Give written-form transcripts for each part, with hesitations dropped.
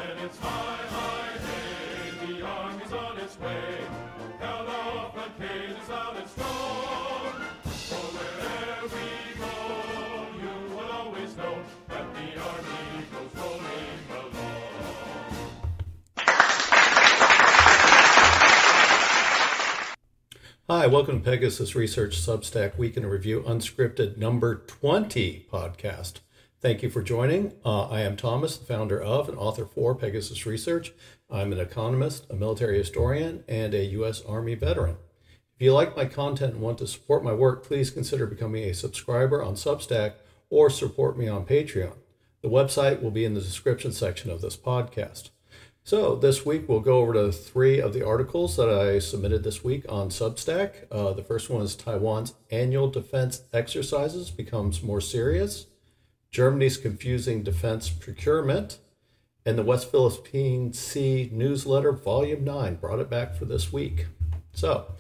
Then it's high, high, hey, the army's on its way. Held off and cages loud and strong. For wherever we go, you will always know that the army goes rolling along. Hi, welcome to Pegasus Research Substack Week in Review Unscripted number 20 podcast. Thank you for joining. I am Thomas, the founder of and author for Pegasus Research. I'm an economist, a military historian, and a U.S. Army veteran. If you like my content and want to support my work, please consider becoming a subscriber on Substack or support me on Patreon. The website will be in the description section of this podcast. So this week we'll go over to 3 of the articles that I submitted this week on Substack. The first one is Taiwan's annual defense exercises becomes more serious, Germany's confusing defense procurement, and the West Philippine Sea newsletter volume 9 brought it back for this week. So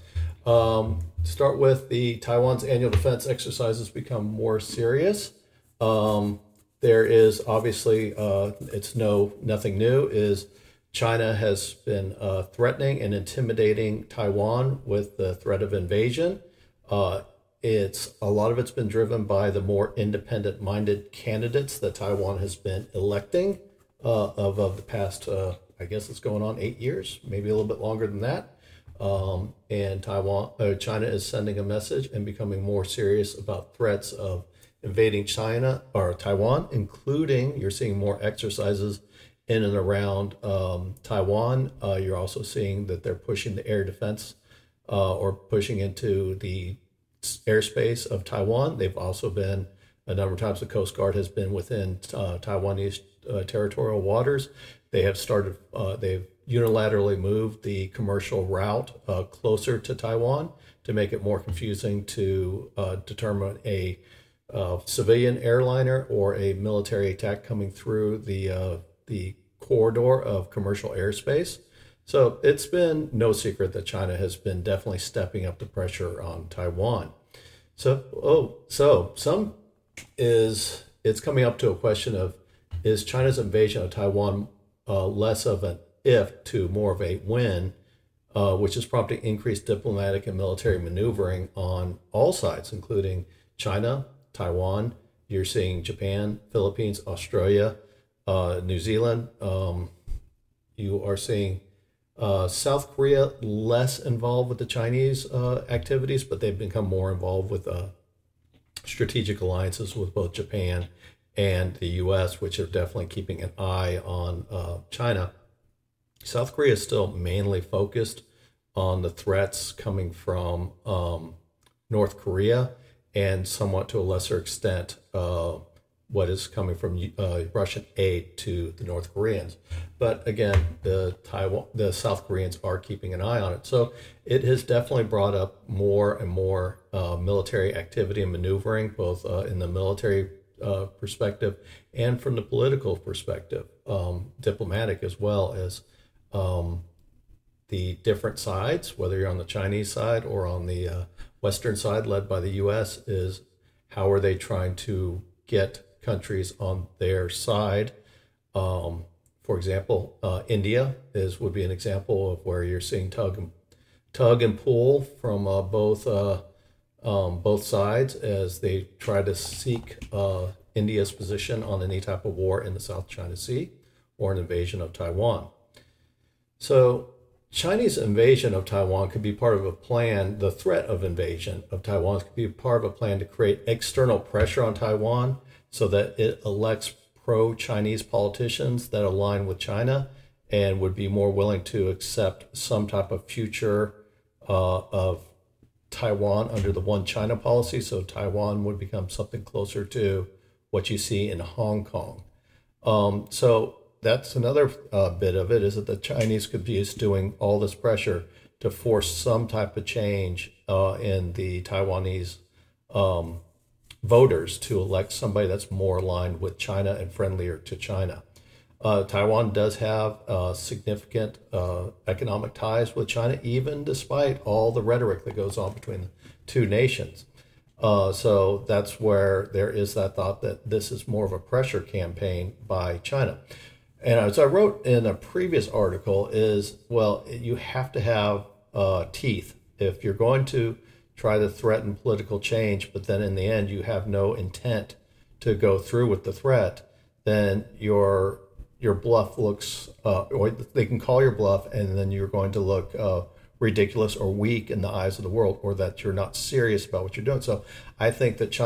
start with the Taiwan's annual defense exercises become more serious. There is obviously, it's nothing new, is China has been threatening and intimidating Taiwan with the threat of invasion. A lot of it's been driven by the more independent-minded candidates that Taiwan has been electing of the past, I guess it's going on 8 years, maybe a little bit longer than that. And China is sending a message and becoming more serious about threats of invading China or Taiwan, including you're seeing more exercises in and around Taiwan. You're also seeing that they're pushing the air defense or pushing into the airspace of Taiwan. They've also been, a number of times the Coast Guard has been within Taiwanese territorial waters. They have they've unilaterally moved the commercial route closer to Taiwan to make it more confusing to determine a civilian airliner or a military attack coming through the corridor of commercial airspace. So it's been no secret that China has been definitely stepping up the pressure on Taiwan. It's coming up to a question of, is China's invasion of Taiwan less of an if to more of a when, which is prompting increased diplomatic and military maneuvering on all sides, including China, Taiwan. You're seeing Japan, Philippines, Australia, New Zealand. You are seeing South Korea less involved with the Chinese activities, but they've become more involved with strategic alliances with both Japan and the U.S., which are definitely keeping an eye on China. South Korea is still mainly focused on the threats coming from North Korea and somewhat to a lesser extent what is coming from Russian aid to the North Koreans. But again, the South Koreans are keeping an eye on it. So it has definitely brought up more and more military activity and maneuvering, both in the military perspective and from the political perspective, diplomatic as well as the different sides, whether you're on the Chinese side or on the Western side led by the U.S., is how are they trying to get countries on their side. For example, India would be an example of where you're seeing tug and pull from both sides as they try to seek India's position on any type of war in the South China Sea or an invasion of Taiwan. So Chinese invasion of Taiwan could be part of a plan. The threat of invasion of Taiwan could be part of a plan to create external pressure on Taiwan so that it elects pro-Chinese politicians that align with China and would be more willing to accept some type of future of Taiwan under the one China policy. So Taiwan would become something closer to what you see in Hong Kong. So that's another bit of it, is that the Chinese could be doing all this pressure to force some type of change in the Taiwanese voters to elect somebody that's more aligned with China and friendlier to China. Taiwan does have significant economic ties with China, even despite all the rhetoric that goes on between the two nations. So that's where there is that thought that this is more of a pressure campaign by China. And as I wrote in a previous article, is well, you have to have teeth if you're going to try to threaten political change, but then in the end you have no intent to go through with the threat. Then your bluff looks, or they can call your bluff, and then you're going to look ridiculous or weak in the eyes of the world, or that you're not serious about what you're doing. So I think that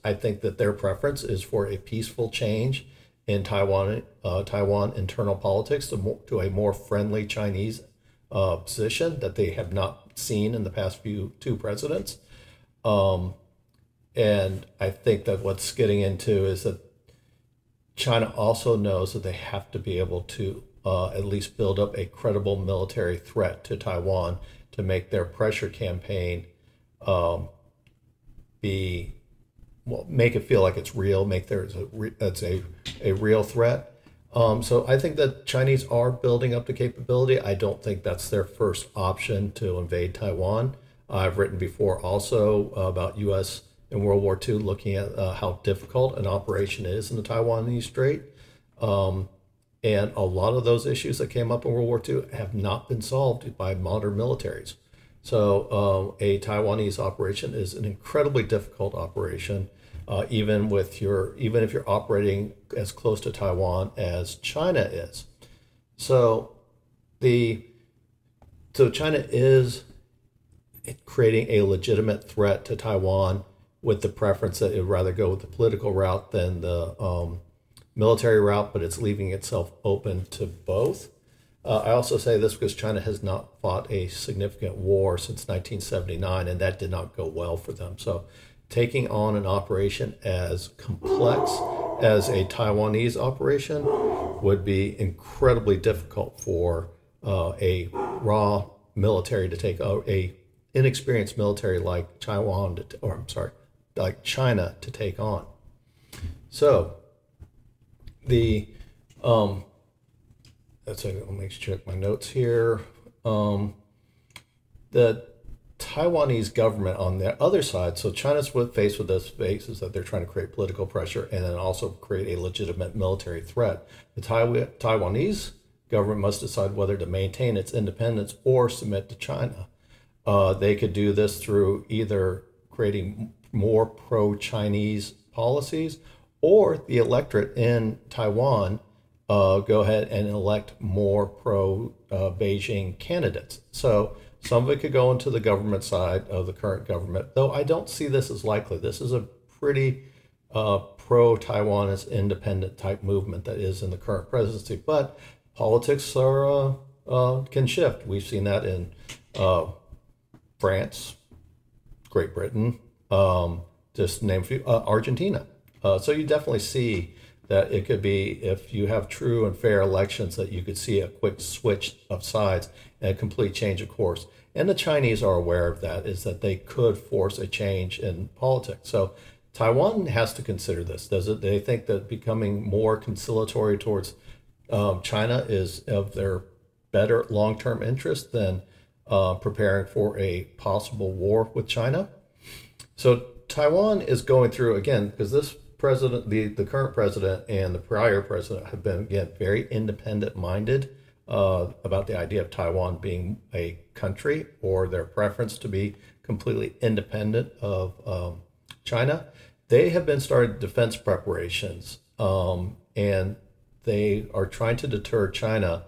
I think that their preference is for a peaceful change in Taiwan internal politics to a more friendly Chinese position that they have not seen in the past two presidents. And I think that what's getting into is that China also knows that they have to be able to at least build up a credible military threat to Taiwan to make their pressure campaign make it feel like it's real, make it's a real threat. So I think that Chinese are building up the capability. I don't think that's their first option to invade Taiwan. I've written before also about U.S. in World War II, looking at how difficult an operation is in the Taiwanese Strait. And a lot of those issues that came up in World War II have not been solved by modern militaries. So a Taiwanese operation is an incredibly difficult operation, even if you're operating as close to Taiwan as China is. So China is creating a legitimate threat to Taiwan, with the preference that it would rather go with the political route than the military route, but it's leaving itself open to both. I also say this because China has not fought a significant war since 1979, and that did not go well for them. So taking on an operation as complex as a Taiwanese operation would be incredibly difficult for a raw military to take, a inexperienced military like like China to take on. So let me check my notes here. The Taiwanese government on the other side, so China's faced with this phase is that they're trying to create political pressure and then also create a legitimate military threat. The Taiwanese government must decide whether to maintain its independence or submit to China. They could do this through either creating more pro-Chinese policies, or the electorate in Taiwan go ahead and elect more pro-Beijing candidates. So some of it could go into the government side of the current government, though I don't see this as likely. This is a pretty pro-Taiwanese independent type movement that is in the current presidency, but politics can shift. We've seen that in France, Great Britain, just name a few, Argentina. So you definitely see that it could be, if you have true and fair elections, that you could see a quick switch of sides and a complete change of course. And the Chinese are aware of that, is that they could force a change in politics. So Taiwan has to consider this. They think that becoming more conciliatory towards China is of their better long-term interest than preparing for a possible war with China. So Taiwan is going through, again, because this president, the current president and the prior president have been, again, very independent-minded about the idea of Taiwan being a country, or their preference to be completely independent of China. They have been starting defense preparations, and they are trying to deter China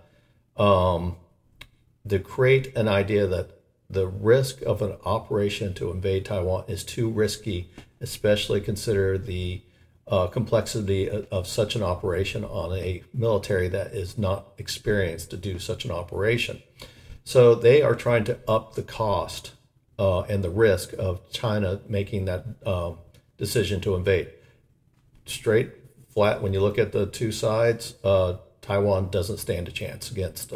to create an idea that the risk of an operation to invade Taiwan is too risky, especially consider the complexity of such an operation on a military that is not experienced to do such an operation. So they are trying to up the cost and the risk of China making that decision to invade. Straight, flat, when you look at the two sides, Taiwan doesn't stand a chance against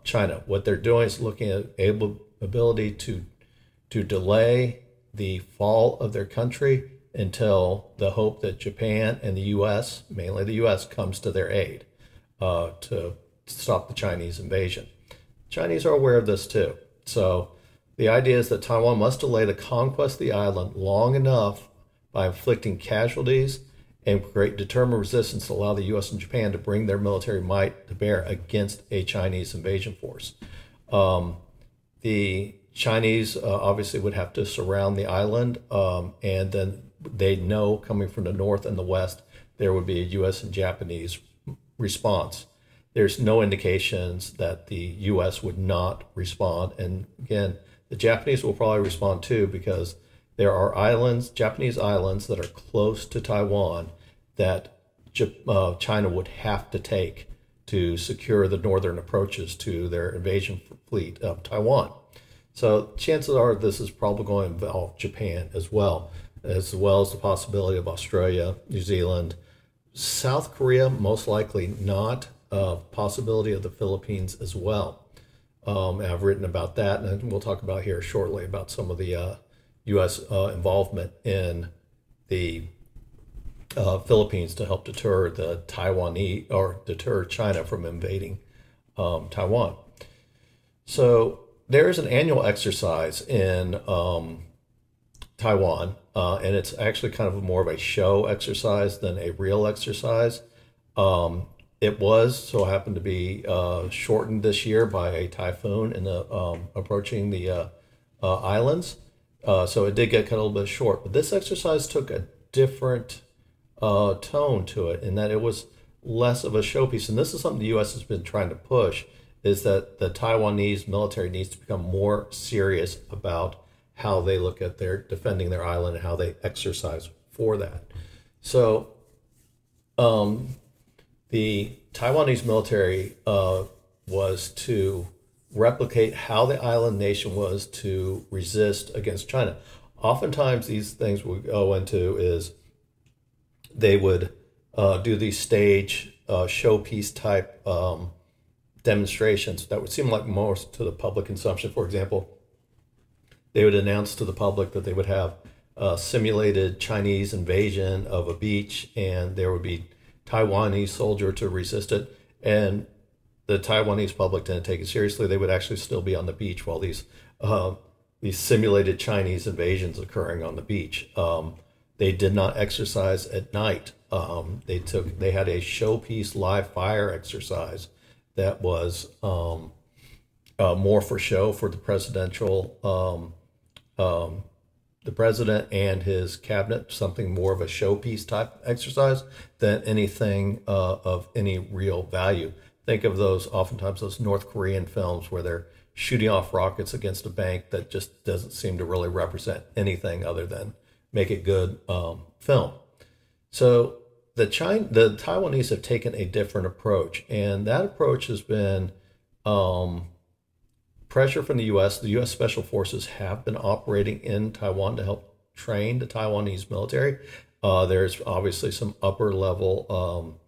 China. What they're doing is looking at ability to delay the fall of their country until the hope that Japan and the U.S., mainly the U.S., comes to their aid to stop the Chinese invasion. Chinese are aware of this too. So the idea is that Taiwan must delay the conquest of the island long enough by inflicting casualties and create determined resistance to allow the U.S. and Japan to bring their military might to bear against a Chinese invasion force. The Chinese obviously would have to surround the island, and then they know coming from the north and the west, there would be a U.S. and Japanese response. There's no indications that the U.S. would not respond. And again, the Japanese will probably respond too, because there are islands, Japanese islands, that are close to Taiwan that China would have to take to secure the northern approaches to their invasion fleet of Taiwan. So chances are this is probably going to involve Japan as well as the possibility of Australia, New Zealand, South Korea, most likely not, possibility of the Philippines as well. I've written about that, and we'll talk about here shortly about some of the U.S. Involvement in the Philippines to help deter the Taiwanese or deter China from invading Taiwan. So there is an annual exercise in Taiwan, and it's actually kind of more of a show exercise than a real exercise. It happened to be shortened this year by a typhoon approaching the islands. So it did get cut a little bit short. But this exercise took a different tone to it, in that it was less of a showpiece. And this is something the U.S. has been trying to push, is that the Taiwanese military needs to become more serious about how they look at their defending their island and how they exercise for that. So the Taiwanese military was to replicate how the island nation was to resist against China. Oftentimes these things we go into is they would do these stage showpiece type demonstrations that would seem like most to the public consumption. For example, they would announce to the public that they would have a simulated Chinese invasion of a beach, and there would be Taiwanese soldier to resist it. And the Taiwanese public didn't take it seriously. They would actually still be on the beach while these simulated Chinese invasions occurring on the beach. They did not exercise at night. They had a showpiece live fire exercise that was more for show for the the president and his cabinet, something more of a showpiece type exercise than anything of any real value. Think of oftentimes those North Korean films where they're shooting off rockets against a bank that just doesn't seem to really represent anything other than make it good film. So the Taiwanese have taken a different approach, and that approach has been pressure from the U.S. The U.S. Special Forces have been operating in Taiwan to help train the Taiwanese military. There's obviously some upper level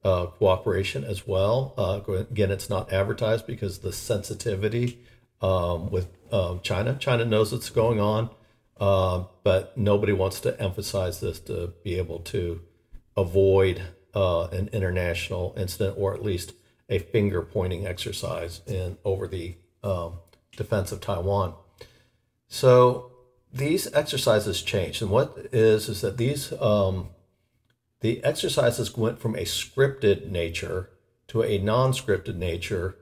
cooperation as well. Again, it's not advertised because the sensitivity with China. China knows what's going on, but nobody wants to emphasize this to be able to avoid an international incident, or at least a finger pointing exercise over the defense of Taiwan. So these exercises changed, and what is that these the exercises went from a scripted nature to a non-scripted nature,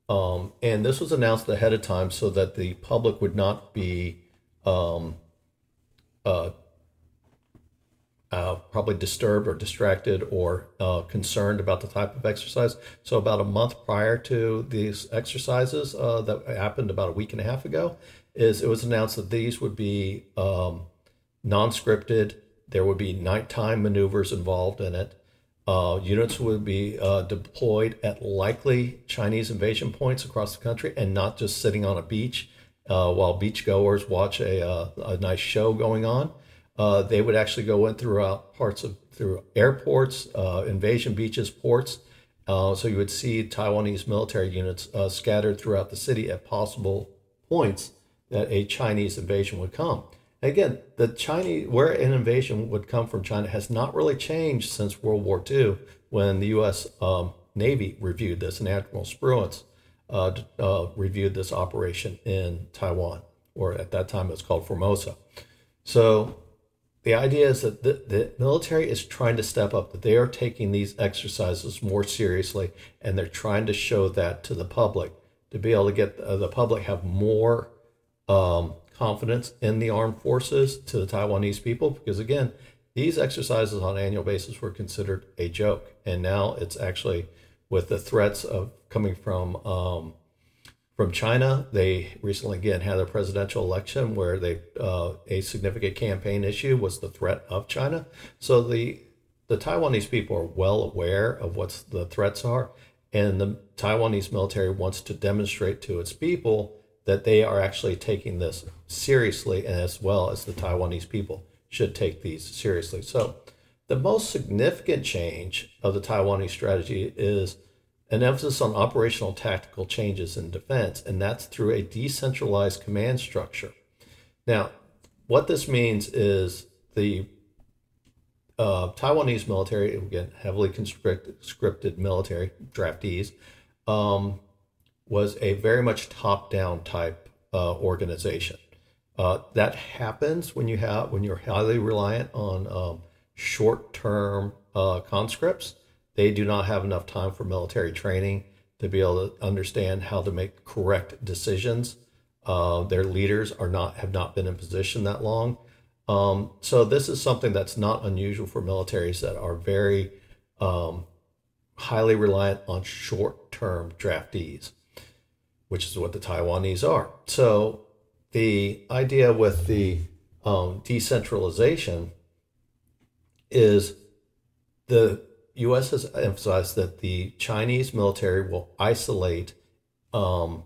and this was announced ahead of time so that the public would not be probably disturbed or distracted or concerned about the type of exercise. So about a month prior to these exercises that happened about a week and a half ago, it was announced that these would be non-scripted. There would be nighttime maneuvers involved in it. Units would be deployed at likely Chinese invasion points across the country, and not just sitting on a beach while beachgoers watch a nice show going on. They would actually go in through airports, invasion beaches, ports. So you would see Taiwanese military units scattered throughout the city at possible points that a Chinese invasion would come. Again, where an invasion would come from China has not really changed since World War II, when the U.S. Navy reviewed this, and Admiral Spruance reviewed this operation in Taiwan, or at that time it was called Formosa. So the idea is that the military is trying to step up, that they are taking these exercises more seriously, and they're trying to show that to the public to be able to get the public have more confidence in the armed forces to the Taiwanese people. Because again, these exercises on an annual basis were considered a joke, and now it's actually with the threats of coming from China. They recently again had a presidential election where a significant campaign issue was the threat of China. So the Taiwanese people are well aware of what the threats are, and the Taiwanese military wants to demonstrate to its people that they are actually taking this seriously, and as well as the Taiwanese people should take these seriously. So the most significant change of the Taiwanese strategy is an emphasis on operational tactical changes in defense, and that's through a decentralized command structure. Now, what this means is the Taiwanese military, again, heavily conscripted military, draftees, was a very much top-down type organization. That happens when you're highly reliant on short-term conscripts. They do not have enough time for military training to be able to understand how to make correct decisions. Their leaders have not been in position that long. So this is something that's not unusual for militaries that are very highly reliant on short-term draftees, which is what the Taiwanese are. So the idea with the decentralization is the U.S. has emphasized that the Chinese military will isolate and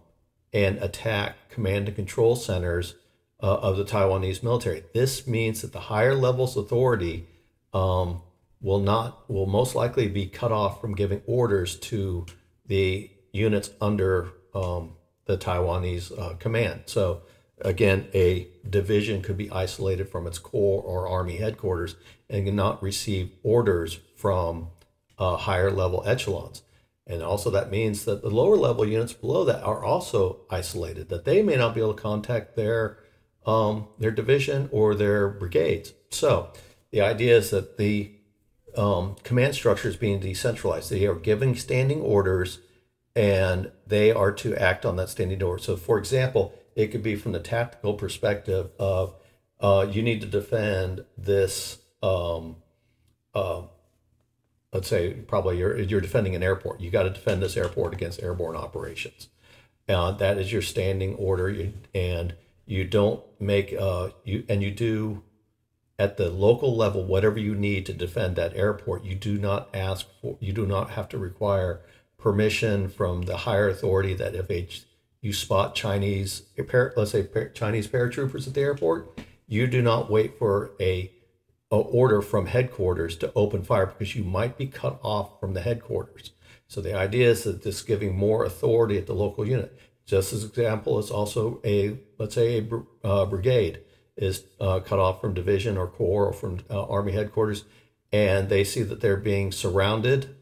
attack command and control centers of the Taiwanese military. This means that the higher levels of authority will most likely be cut off from giving orders to the units under the Taiwanese command. So again, a division could be isolated from its corps or army headquarters and cannot receive orders from higher level echelons. And also that means that the lower level units below that are also isolated, that they may not be able to contact their division or their brigades. So the idea is that the command structure is being decentralized. They are giving standing orders, and they are to act on that standing order. So for example, it could be from the tactical perspective of you need to defend this let's say probably you're defending an airport. You got to defend this airport against airborne operations. That is your standing order, and you don't make you do at the local level whatever you need to defend that airport. You do not have to require permission from the higher authority. That if you spot Chinese paratroopers at the airport, you do not wait for a order from headquarters to open fire, because you might be cut off from the headquarters. So the idea is that this giving more authority at the local unit. Just as an example, it's also a brigade is cut off from division or corps or from army headquarters, and they see that they're being surrounded.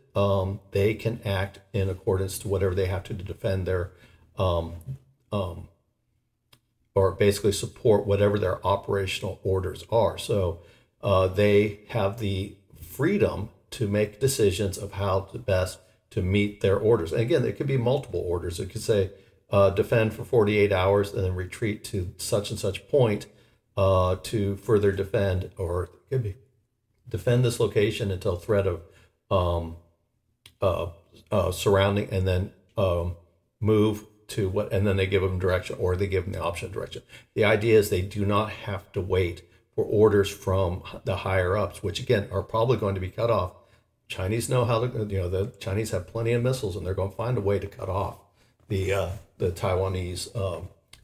They can act in accordance to whatever they have to defend their or basically support whatever their operational orders are. So they have the freedom to make decisions of how to best to meet their orders. And again, it could be multiple orders. It could say defend for 48 hours and then retreat to such and such point to further defend, or it could be defend this location until threat of surrounding, and then move to what, and then they give them direction, or they give them the option of direction. The idea is they do not have to wait for orders from the higher ups, which again are probably going to be cut off. Chinese know how to, the Chinese have plenty of missiles, and they're going to find a way to cut off the Taiwanese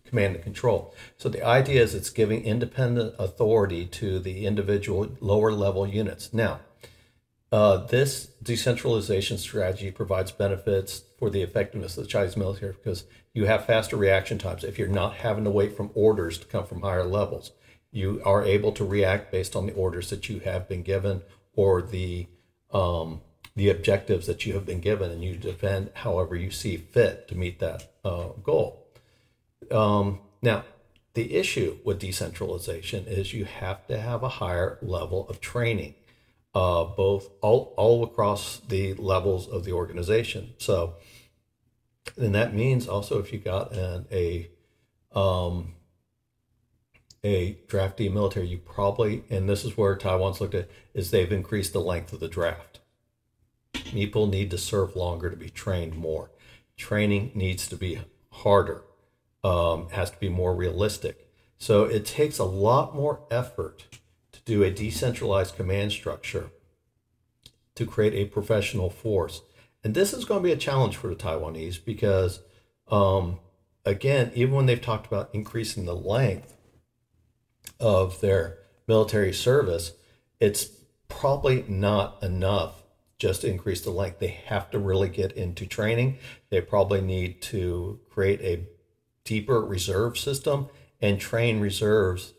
command and control. So the idea is it's giving independent authority to the individual lower level units. Now, this decentralization strategy provides benefits for the effectiveness of the Chinese military, because you have faster reaction times. If you're not having to wait from orders to come from higher levels, you are able to react based on the orders that you have been given, or the objectives that you have been given, and you defend however you see fit to meet that goal. Now, the issue with decentralization is you have to have a higher level of training, both all across the levels of the organization. So, and that means also if you got a draftee military, you probably, and this is where Taiwan's looked at, is they've increased the length of the draft. People need to serve longer to be trained more. Training needs to be harder, has to be more realistic. So it takes a lot more effort to do a decentralized command structure to create a professional force. And this is going to be a challenge for the Taiwanese because, again, even when they've talked about increasing the length of their military service, it's probably not enough just to increase the length. They have to really get into training. They probably need to create a deeper reserve system and train reserves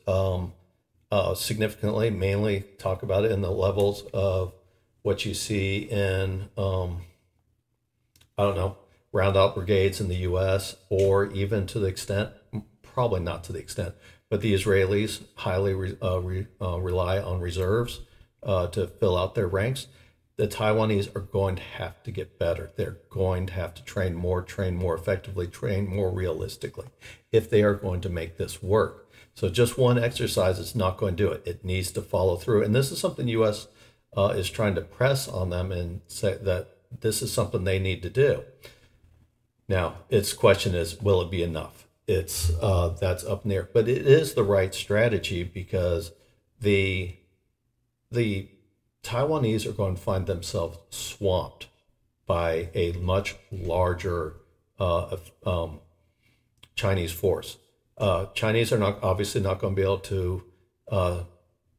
significantly, mainly talk about it in the levels of what you see in, round out brigades in the U.S., or even to the extent, probably not to the extent, but the Israelis highly rely on reserves to fill out their ranks. The Taiwanese are going to have to get better. They're going to have to train more effectively, train more realistically if they are going to make this work. So just one exercise is not going to do it. It needs to follow through. And this is something the U.S. Is trying to press on them and say that this is something they need to do. Now, its question is, will it be enough? It's that's up in the air, but it is the right strategy because the Taiwanese are going to find themselves swamped by a much larger Chinese force. Chinese are obviously not going to be able to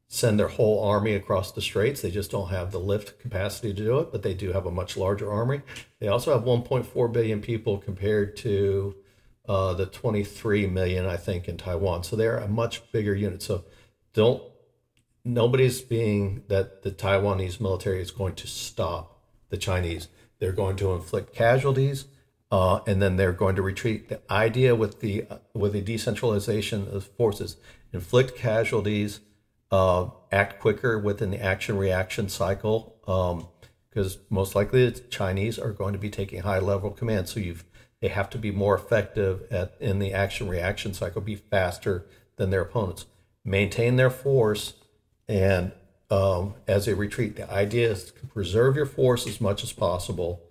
send their whole army across the straits. They just don't have the lift capacity to do it, but they do have a much larger army. They also have 1.4 billion people compared to the 23 million, I think, in Taiwan. So they're a much bigger unit. So nobody's being that the Taiwanese military is going to stop the Chinese. They're going to inflict casualties, and then they're going to retreat. The idea with the decentralization of forces, inflict casualties, act quicker within the action-reaction cycle, because most likely the Chinese are going to be taking high-level command. So they have to be more effective in the action-reaction cycle, be faster than their opponents, maintain their force, and as they retreat, the idea is to preserve your force as much as possible,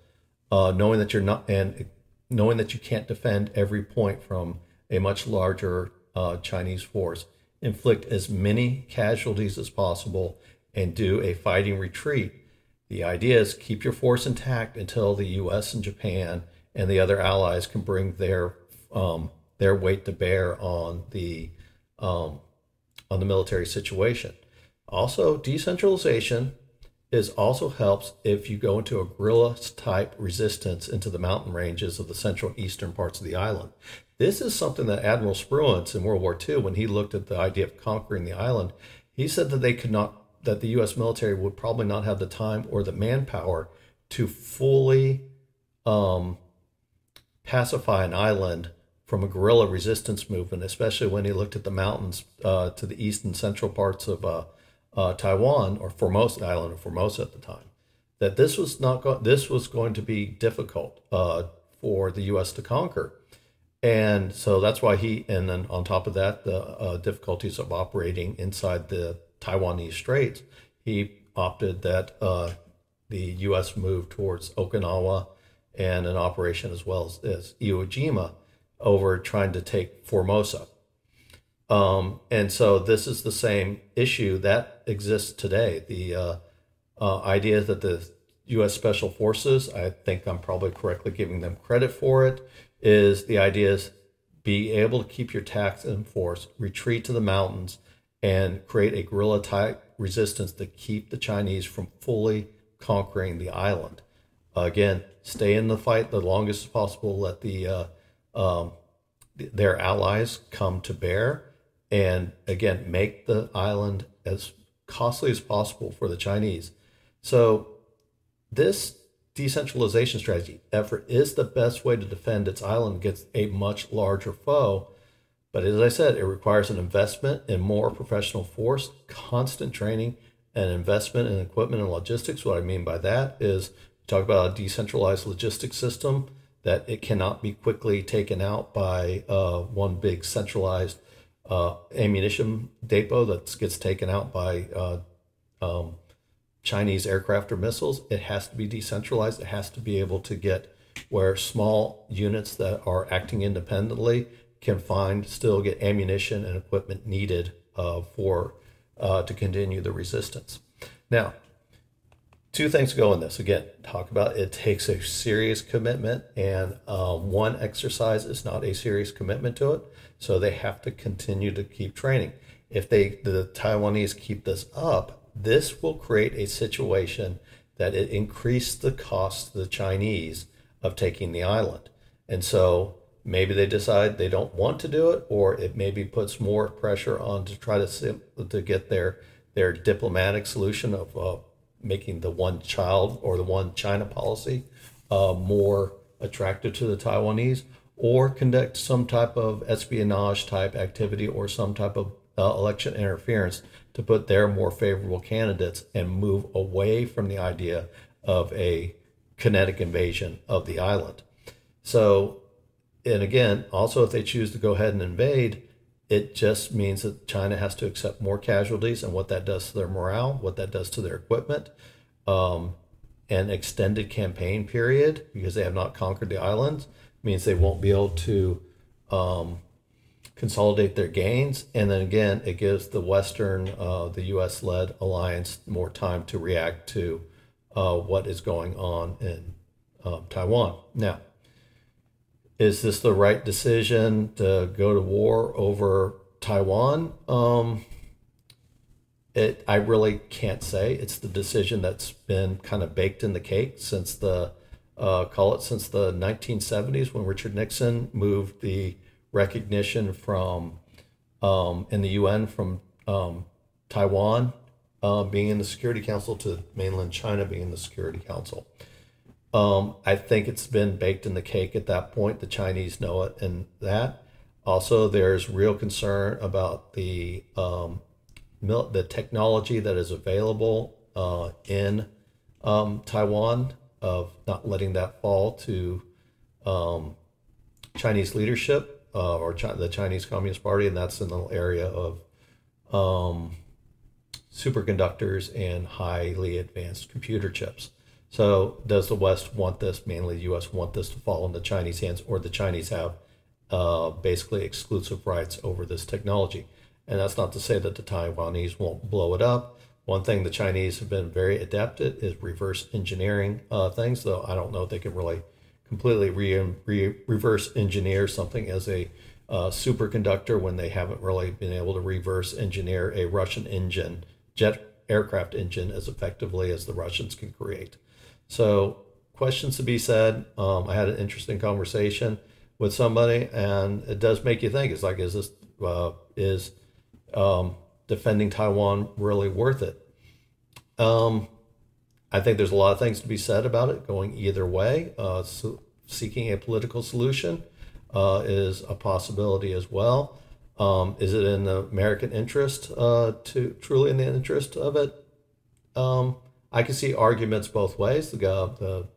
knowing that knowing that you can't defend every point from a much larger Chinese force. Inflict as many casualties as possible and do a fighting retreat. The idea is keep your force intact until the U.S. and Japan and the other allies can bring their weight to bear on the military situation. Also, decentralization also helps if you go into a guerrilla type resistance into the mountain ranges of the central and eastern parts of the island. This is something that Admiral Spruance in World War II, when he looked at the idea of conquering the island, he said that that the U.S. military would probably not have the time or the manpower to fully pacify an island from a guerrilla resistance movement, especially when he looked at the mountains to the east and central parts of Taiwan, or Formosa, the island of Formosa at the time. That this was going to be difficult for the U.S. to conquer. And so that's why and then on top of that, the difficulties of operating inside the Taiwanese Straits, he opted that the U.S. move towards Okinawa and an operation as well as Iwo Jima over trying to take Formosa. And so this is the same issue that exists today. The idea that the U.S. Special Forces, I think I'm probably correctly giving them credit for it, is the idea is be able to keep your attacks in force, retreat to the mountains, and create a guerrilla-type resistance to keep the Chinese from fully conquering the island. Again, stay in the fight the longest as possible, let their allies come to bear, and again, make the island as costly as possible for the Chinese. So this decentralization strategy effort is the best way to defend its island against a much larger foe. But as I said, it requires an investment in more professional force, constant training, and investment in equipment and logistics. What I mean by that is talk about a decentralized logistics system that it cannot be quickly taken out by one big centralized ammunition depot that gets taken out by Chinese aircraft or missiles. It has to be decentralized. It has to be able to get where small units that are acting independently can still get ammunition and equipment needed for to continue the resistance. Now, two things go in this. Again, talk about it takes a serious commitment, and one exercise is not a serious commitment to it. So they have to continue to keep training. If the Taiwanese keep this up, this will create a situation that it increased the cost to the Chinese of taking the island. And so maybe they decide they don't want to do it, or it maybe puts more pressure on to try to get their diplomatic solution of making the one child or the one China policy more attractive to the Taiwanese, or conduct some type of espionage type activity or some type of election interference to put their more favorable candidates and move away from the idea of a kinetic invasion of the island. So, and again, also if they choose to go ahead and invade, it just means that China has to accept more casualties, and what that does to their morale, what that does to their equipment, an extended campaign period because they have not conquered the islands means they won't be able to consolidate their gains. And then again, it gives the Western, the U.S.-led alliance more time to react to what is going on in Taiwan. Now, is this the right decision to go to war over Taiwan? I really can't say. It's the decision that's been kind of baked in the cake since the 1970s, when Richard Nixon moved the recognition from in the UN from Taiwan being in the Security Council to mainland China being in the Security Council. I think it's been baked in the cake at that point. The Chinese know it, and that also there's real concern about the technology that is available in Taiwan, of not letting that fall to Chinese leadership or the Chinese Communist Party, and that's in the area of superconductors and highly advanced computer chips. So does the West want this, mainly the U.S., want this to fall into Chinese hands, or the Chinese have basically exclusive rights over this technology? And that's not to say that the Taiwanese won't blow it up. One thing the Chinese have been very adept at is reverse engineering things, though I don't know if they can really completely reverse engineer something as a superconductor when they haven't really been able to reverse engineer a Russian engine, jet aircraft engine, as effectively as the Russians can create. So questions to be said. I had an interesting conversation with somebody, and it does make you think. It's like, is this defending Taiwan really worth it? I think there's a lot of things to be said about it going either way. So seeking a political solution is a possibility as well. Is it in the American interest, truly in the interest of it? I can see arguments both ways. The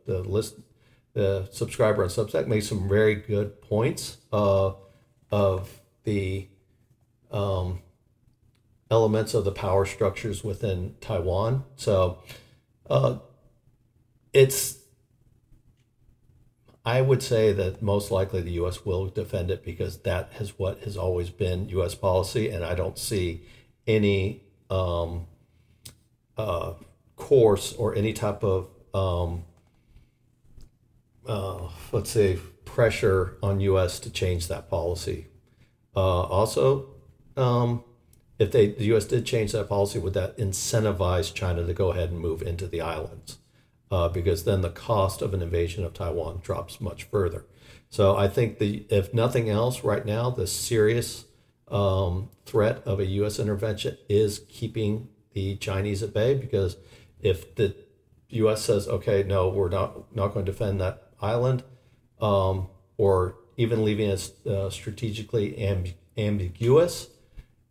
subscriber on Substack made some very good points of the elements of the power structures within Taiwan. So I would say that most likely the U.S. will defend it because that is what has always been U.S. policy, and I don't see any course or any type of let's say pressure on U.S. to change that policy. Also, if the U.S. did change that policy, would that incentivize China to go ahead and move into the islands? Because then the cost of an invasion of Taiwan drops much further. So I think if nothing else right now, the serious threat of a U.S. intervention is keeping the Chinese at bay, because if the U.S. says, okay, no, we're not going to defend that island, or even leaving it strategically ambiguous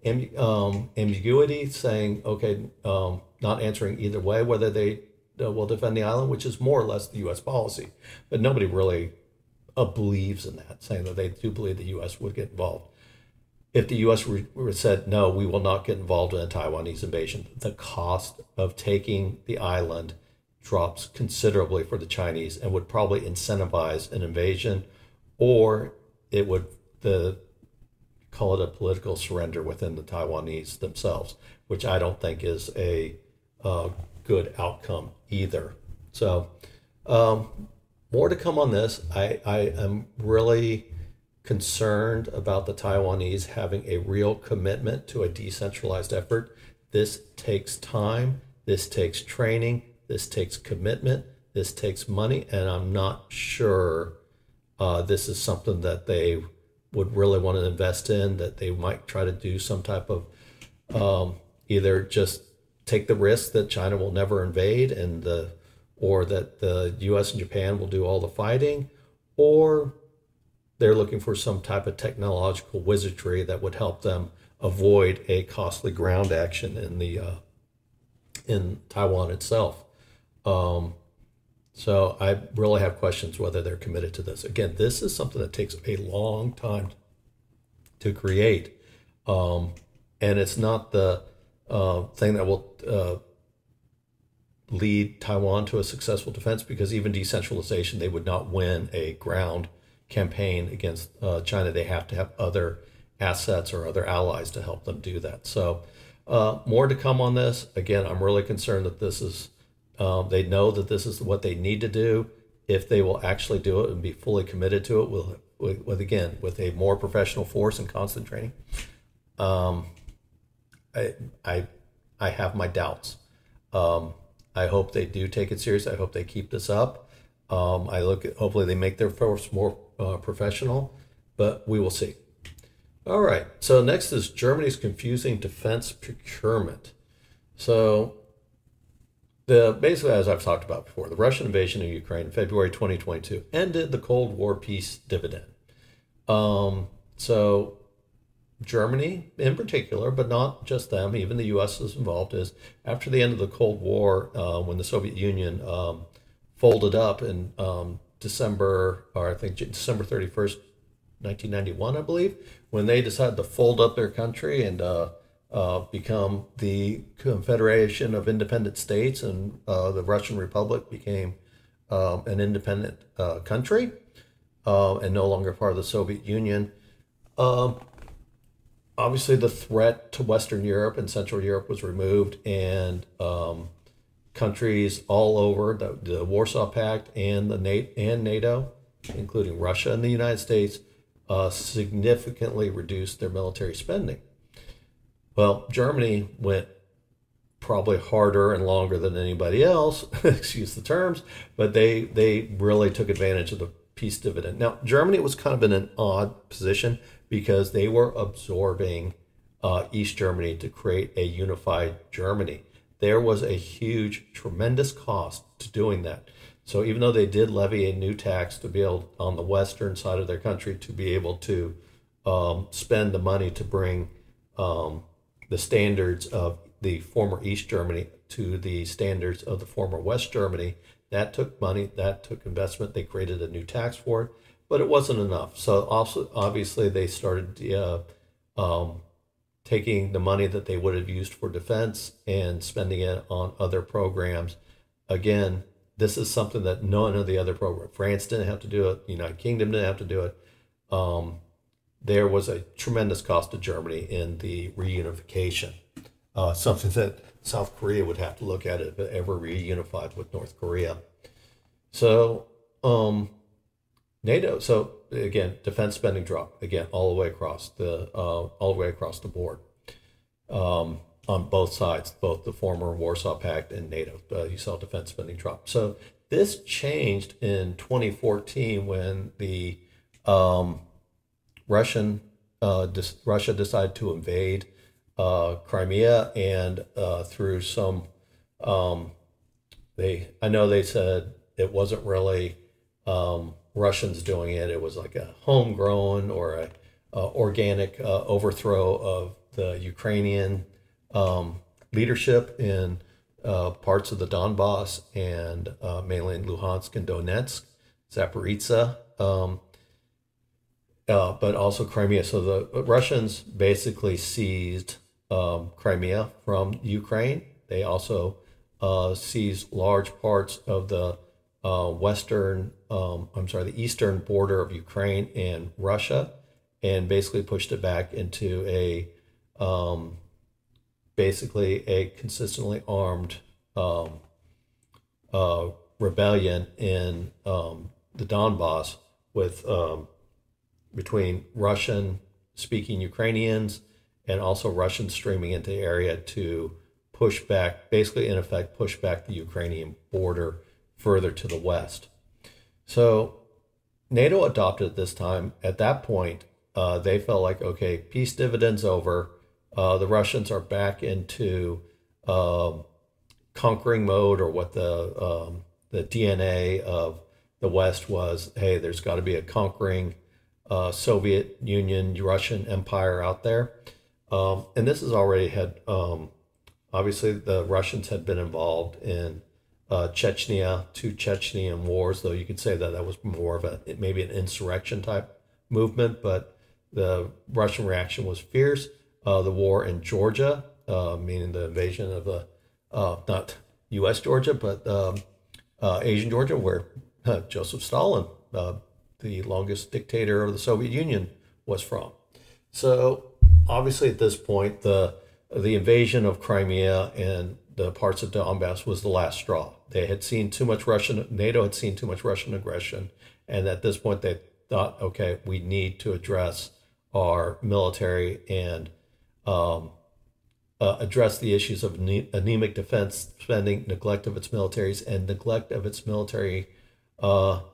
ambiguity, saying, okay, not answering either way whether they will defend the island, which is more or less the U.S. policy. But nobody really believes in that, saying that they do believe the U.S. would get involved. If the U.S. were said, no, we will not get involved in a Taiwanese invasion, the cost of taking the island drops considerably for the Chinese and would probably incentivize an invasion, or it would call it a political surrender within the Taiwanese themselves, which I don't think is a good outcome either. So more to come on this. I am really concerned about the Taiwanese having a real commitment to a decentralized effort. This takes time, this takes training, this takes commitment, this takes money, and I'm not sure this is something that they would really want to invest in, that they might try to do some type of either just take the risk that China will never invade or that the US and Japan will do all the fighting, or they're looking for some type of technological wizardry that would help them avoid a costly ground action in Taiwan itself. So I really have questions whether they're committed to this. Again, this is something that takes a long time to create. And it's not the thing that will lead Taiwan to a successful defense, because even decentralization, they would not win a ground campaign against China. They have to have other assets or other allies to help them do that. So more to come on this. Again, I'm really concerned that this is they know that this is what they need to do. If they will actually do it and be fully committed to it, with a more professional force and constant training, I have my doubts. I hope they do take it serious. I hope they keep this up. Hopefully they make their force more professional, but we will see. All right. So next is Germany's confusing defense procurement. So basically, as I've talked about before, the Russian invasion of Ukraine in February 2022 ended the Cold War peace dividend. So Germany in particular, but not just them, even the U.S. is involved, is after the end of the Cold War, when the Soviet Union folded up in December 31st, 1991, I believe, when they decided to fold up their country and become the Confederation of Independent States, and the Russian Republic became an independent country and no longer part of the Soviet Union. Obviously, the threat to Western Europe and Central Europe was removed, and countries all over the Warsaw Pact and NATO, including Russia and the United States, significantly reduced their military spending. Well, Germany went probably harder and longer than anybody else, excuse the terms, but they really took advantage of the peace dividend. Now, Germany was kind of in an odd position because they were absorbing East Germany to create a unified Germany. There was a huge, tremendous cost to doing that. So even though they did levy a new tax to be able, on the western side of their country, to be able to spend the money to bring the standards of the former East Germany to the standards of the former West Germany, that took money, that took investment. They created a new tax for it, but it wasn't enough. So also, obviously, they started taking the money that they would have used for defense and spending it on other programs. Again, this is something that none of the other programs, France didn't have to do it, the United Kingdom didn't have to do it. There was a tremendous cost to Germany in the reunification, something that South Korea would have to look at if it ever reunified with North Korea. So NATO. So again, defense spending dropped again all the way across the board on both sides, both the former Warsaw Pact and NATO. You saw defense spending drop. So this changed in 2014 when the Russia decided to invade Crimea, and through some I know they said it wasn't really Russians doing it. It was like a homegrown or organic overthrow of the Ukrainian leadership in parts of the Donbass and mainly in Luhansk and Donetsk, Zaporizhzhia, but also Crimea. So the Russians basically seized Crimea from Ukraine. They also seized large parts of the the eastern border of Ukraine and Russia, and basically pushed it back into basically a consistently armed rebellion in the Donbass with between Russian-speaking Ukrainians and also Russians streaming into the area to push back, basically in effect, push back the Ukrainian border further to the west. So NATO adopted at this time. At that point, they felt like, okay, peace dividends over. The Russians are back into conquering mode, or what the DNA of the West was. Hey, there's got to be a conquering Soviet Union, Russian Empire out there. And this has already had, obviously the Russians had been involved in Chechnya, two Chechnyan wars, though you could say that was more of maybe an insurrection type movement, but the Russian reaction was fierce. The war in Georgia, meaning the invasion of the, not U.S. Georgia, but Asian Georgia, where Joseph Stalin, the longest dictator of the Soviet Union, was from. So obviously at this point, the invasion of Crimea and the parts of Donbass was the last straw. They had seen too much NATO had seen too much Russian aggression. And at this point they thought, okay, we need to address our military and address the issues of anemic defense spending, neglect of its militaries, and neglect of its military,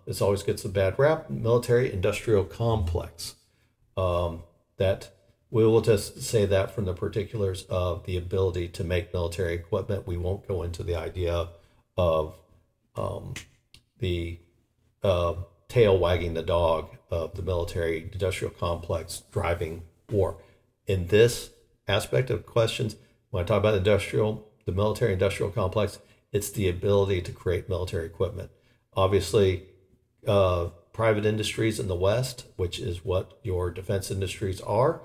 this always gets a bad rap, military industrial complex. That we will just say that from the particulars of the ability to make military equipment. We won't go into the idea of the tail wagging the dog of the military industrial complex driving war. In this aspect of questions, when I talk about the military industrial complex, it's the ability to create military equipment. Obviously, private industries in the West, which is what your defense industries are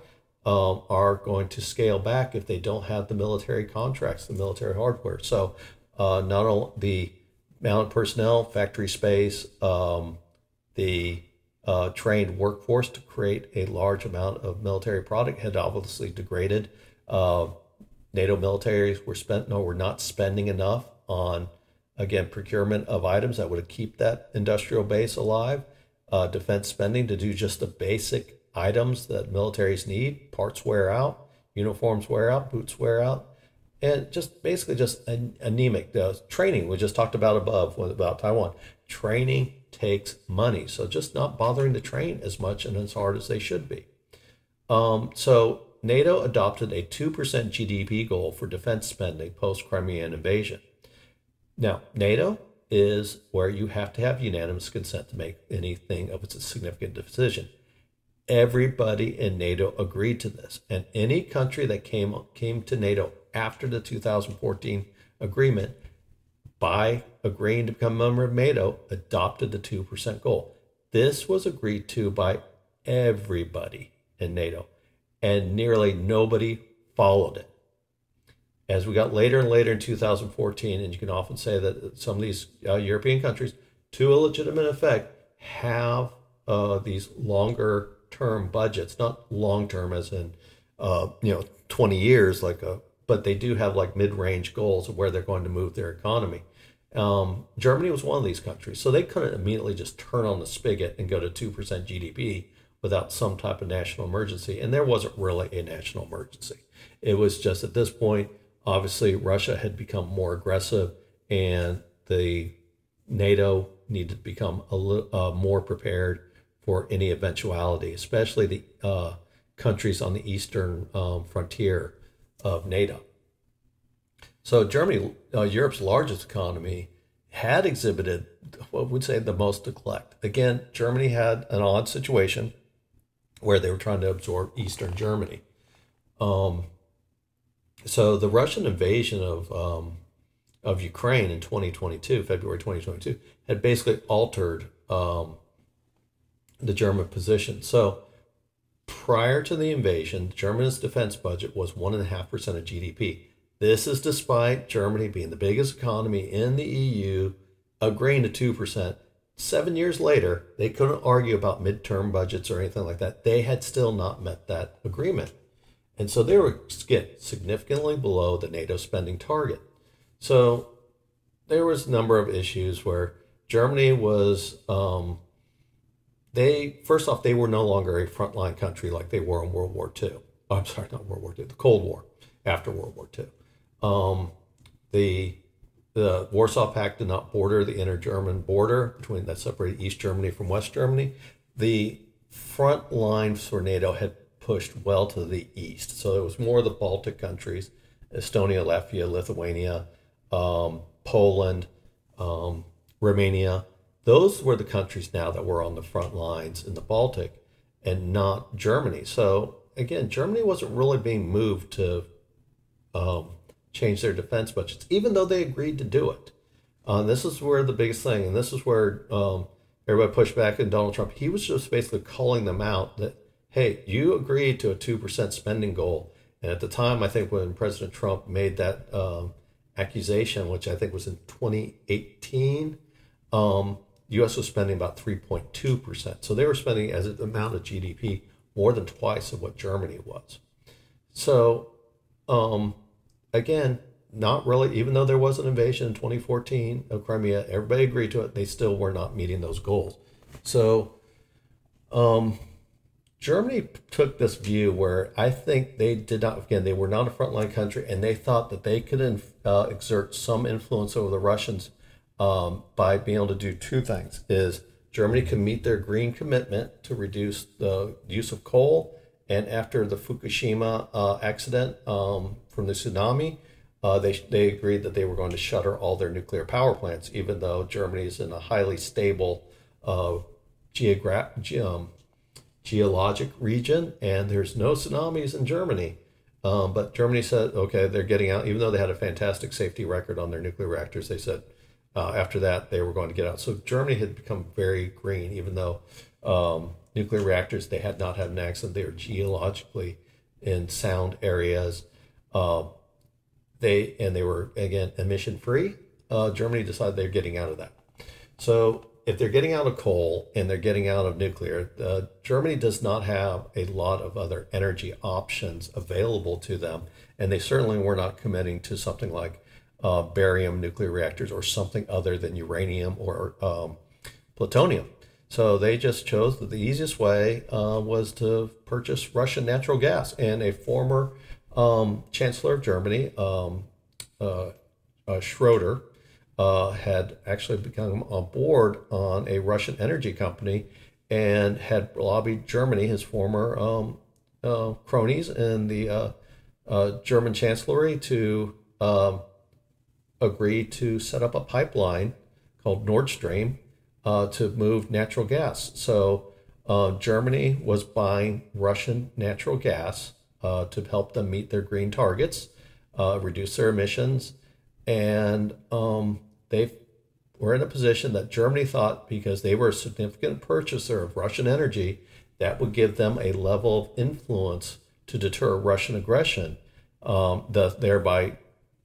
going to scale back if they don't have the military contracts, the military hardware. So not only the mounted personnel, factory space, the trained workforce to create a large amount of military product had obviously degraded. NATO militaries were not spending enough on, again, procurement of items that would keep that industrial base alive. Defense spending to do just the basic items that militaries need. Parts wear out, uniforms wear out, boots wear out, and just basically just anemic. Training we just talked about above about Taiwan. Training takes money, so just not bothering to train as much and as hard as they should be. So NATO adopted a 2% GDP goal for defense spending post-Crimean invasion. Now, NATO is where you have to have unanimous consent to make anything of its a significant decision. Everybody in NATO agreed to this, and any country that came to NATO after the 2014 agreement, by agreeing to become a member of NATO, adopted the 2% goal. This was agreed to by everybody in NATO, and nearly nobody followed it. As we got later and later in 2014, and you can often say that some of these European countries, to a legitimate effect, have these longer term budgets, not long term as in 20 years, but they do have like mid-range goals of where they're going to move their economy. Germany was one of these countries, so they couldn't immediately just turn on the spigot and go to 2% GDP without some type of national emergency. And there wasn't really a national emergency. It was just at this point, obviously, Russia had become more aggressive, and the NATO needed to become a little more prepared for any eventuality, especially the countries on the eastern frontier of NATO. So Germany, Europe's largest economy, had exhibited what I would say the most neglect. Again, Germany had an odd situation where they were trying to absorb Eastern Germany. So the Russian invasion of Ukraine in 2022, February 2022, had basically altered the German position. So prior to the invasion, Germany's defense budget was 1.5% of GDP. This is despite Germany being the biggest economy in the EU, agreeing to 2%. 7 years later, they couldn't argue about midterm budgets or anything like that. They had still not met that agreement. And so they were significantly below the NATO spending target. So there was a number of issues where Germany was, first off, they were no longer a frontline country like they were in World War II. Oh, I'm sorry, not World War II, the Cold War, after World War II. The Warsaw Pact did not border the inter-German border between that separated East Germany from West Germany. The front lines for NATO had pushed well to the east. So it was more of the Baltic countries, Estonia, Latvia, Lithuania, Poland, Romania. Those were the countries now that were on the front lines in the Baltic and not Germany. So again, Germany wasn't really being moved to change their defense budgets, even though they agreed to do it. This is where the biggest thing, and this is where everybody pushed back at Donald Trump. He was just basically calling them out that, hey, you agreed to a 2% spending goal. And at the time, I think when President Trump made that accusation, which I think was in 2018, U.S. was spending about 3.2%. So they were spending as an amount of GDP more than twice of what Germany was. So again, not really, even though there was an invasion in 2014 of Crimea, everybody agreed to it. They still were not meeting those goals. So Germany took this view where I think they did not, again, they were not a frontline country, and they thought that they could exert some influence over the Russians by being able to do two things. Is Germany can meet their green commitment to reduce the use of coal, and after the Fukushima accident from the tsunami, they agreed that they were going to shutter all their nuclear power plants, even though Germany is in a highly stable geologic region, and there's no tsunamis in Germany. But Germany said, okay, they're getting out, even though they had a fantastic safety record on their nuclear reactors. They said after that, they were going to get out. So Germany had become very green, even though nuclear reactors, they had not had an accident. They were geologically in sound areas. They were, again, emission free. Germany decided they're getting out of that. So if they're getting out of coal and they're getting out of nuclear, Germany does not have a lot of other energy options available to them. And they certainly were not committing to something like barium nuclear reactors or something other than uranium or plutonium. So they just chose that the easiest way was to purchase Russian natural gas. And a former Chancellor of Germany, Schroeder, had actually become on board on a Russian energy company and had lobbied Germany, his former cronies in the German chancellery, to agree to set up a pipeline called Nord Stream to move natural gas. So Germany was buying Russian natural gas to help them meet their green targets, reduce their emissions. And they were in a position that Germany thought, because they were a significant purchaser of Russian energy, that would give them a level of influence to deter Russian aggression, thereby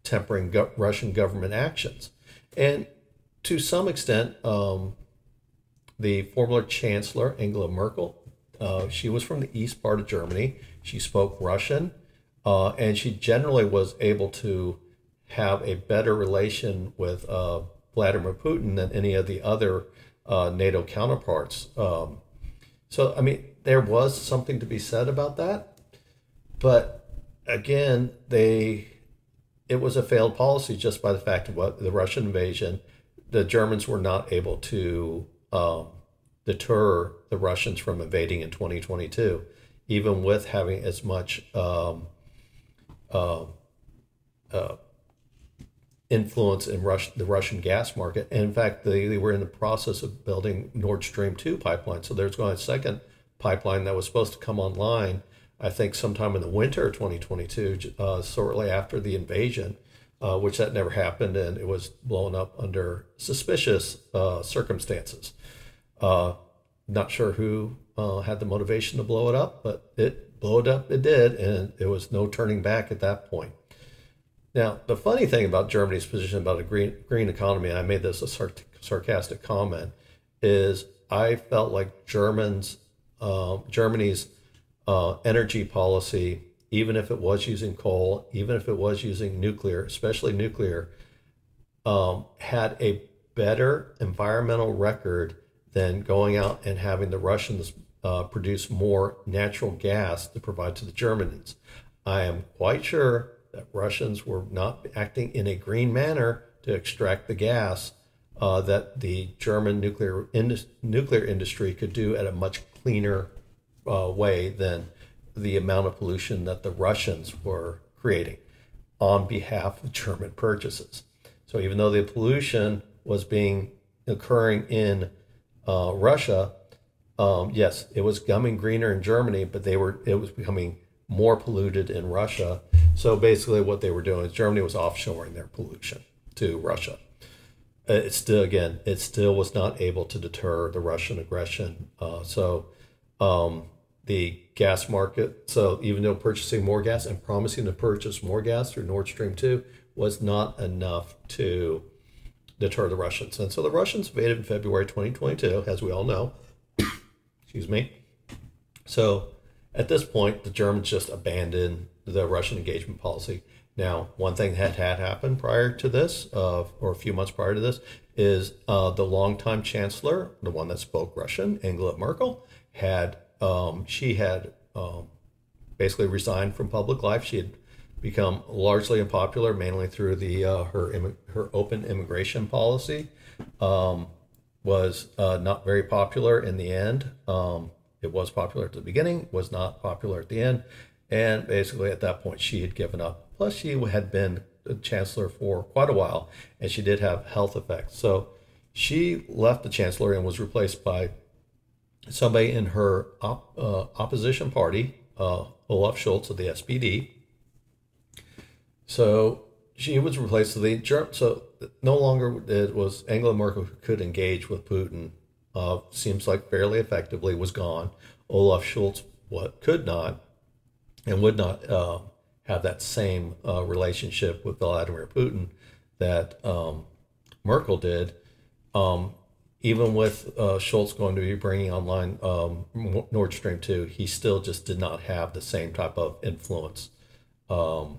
tempering Russian government actions. And to some extent, the former Chancellor, Angela Merkel, she was from the east part of Germany. She spoke Russian, and she generally was able to have a better relation with Vladimir Putin than any of the other NATO counterparts. So, I mean, there was something to be said about that. But again, it was a failed policy just by the fact of what the Russian invasion. The Germans were not able to deter the Russians from invading in 2022, even with having as much influence in the Russian gas market. And in fact, they were in the process of building Nord Stream 2 pipeline. So there's going to be a second pipeline that was supposed to come online, I think sometime in the winter of 2022, shortly after the invasion, which that never happened, and it was blown up under suspicious circumstances. Not sure who had the motivation to blow it up, but it blew it up, it did, and there was no turning back at that point. Now, the funny thing about Germany's position about a green economy, and I made this a sarcastic comment, is I felt like Germany's energy policy, even if it was using coal, even if it was using nuclear, especially nuclear, had a better environmental record than going out and having the Russians produce more natural gas to provide to the Germans. I am quite sure that Russians were not acting in a green manner to extract the gas that the German nuclear industry could do at a much cleaner way than the amount of pollution that the Russians were creating on behalf of German purchases. So even though the pollution was occurring in Russia, yes, it was becoming greener in Germany, but it was becoming more polluted in Russia. So basically what they were doing is Germany was offshoring their pollution to Russia. It still was not able to deter the Russian aggression. The gas market, so even though purchasing more gas and promising to purchase more gas through Nord Stream 2 was not enough to deter the Russians. And so the Russians invaded in February 2022, as we all know. Excuse me. So at this point, the Germans just abandoned the Russian engagement policy. Now, one thing that had happened prior to this, or a few months prior to this, is the longtime chancellor, the one that spoke Russian, Angela Merkel, had basically resigned from public life. She had become largely unpopular, mainly through her open immigration policy. Was not very popular in the end. It was popular at the beginning, was not popular at the end. And basically at that point, she had given up. Plus, she had been the chancellor for quite a while, and she did have health effects. So she left the chancellor and was replaced by somebody in her opposition party, Olaf Scholz of the SPD. So she was replaced with so no longer it was Angela Merkel who could engage with Putin. Seems like fairly effectively was gone. Olaf Scholz could not and would not have that same relationship with Vladimir Putin that Merkel did. Even with Scholz going to be bringing online Nord Stream 2, he still just did not have the same type of influence on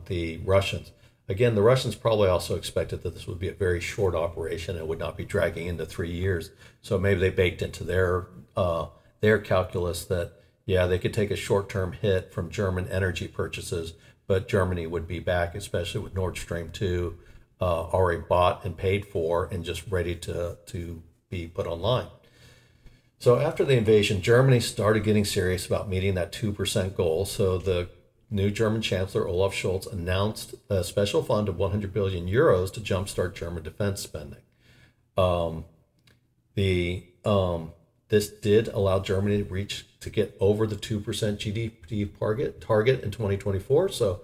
the Russians. Again, the Russians probably also expected that this would be a very short operation and would not be dragging into 3 years. So maybe they baked into their calculus that, yeah, they could take a short-term hit from German energy purchases, but Germany would be back, especially with Nord Stream 2 already bought and paid for and just ready to be put online. So after the invasion, Germany started getting serious about meeting that 2% goal. So the new German Chancellor Olaf Scholz announced a special fund of 100 billion euros to jumpstart German defense spending. This did allow Germany to get over the 2% GDP target in 2024. So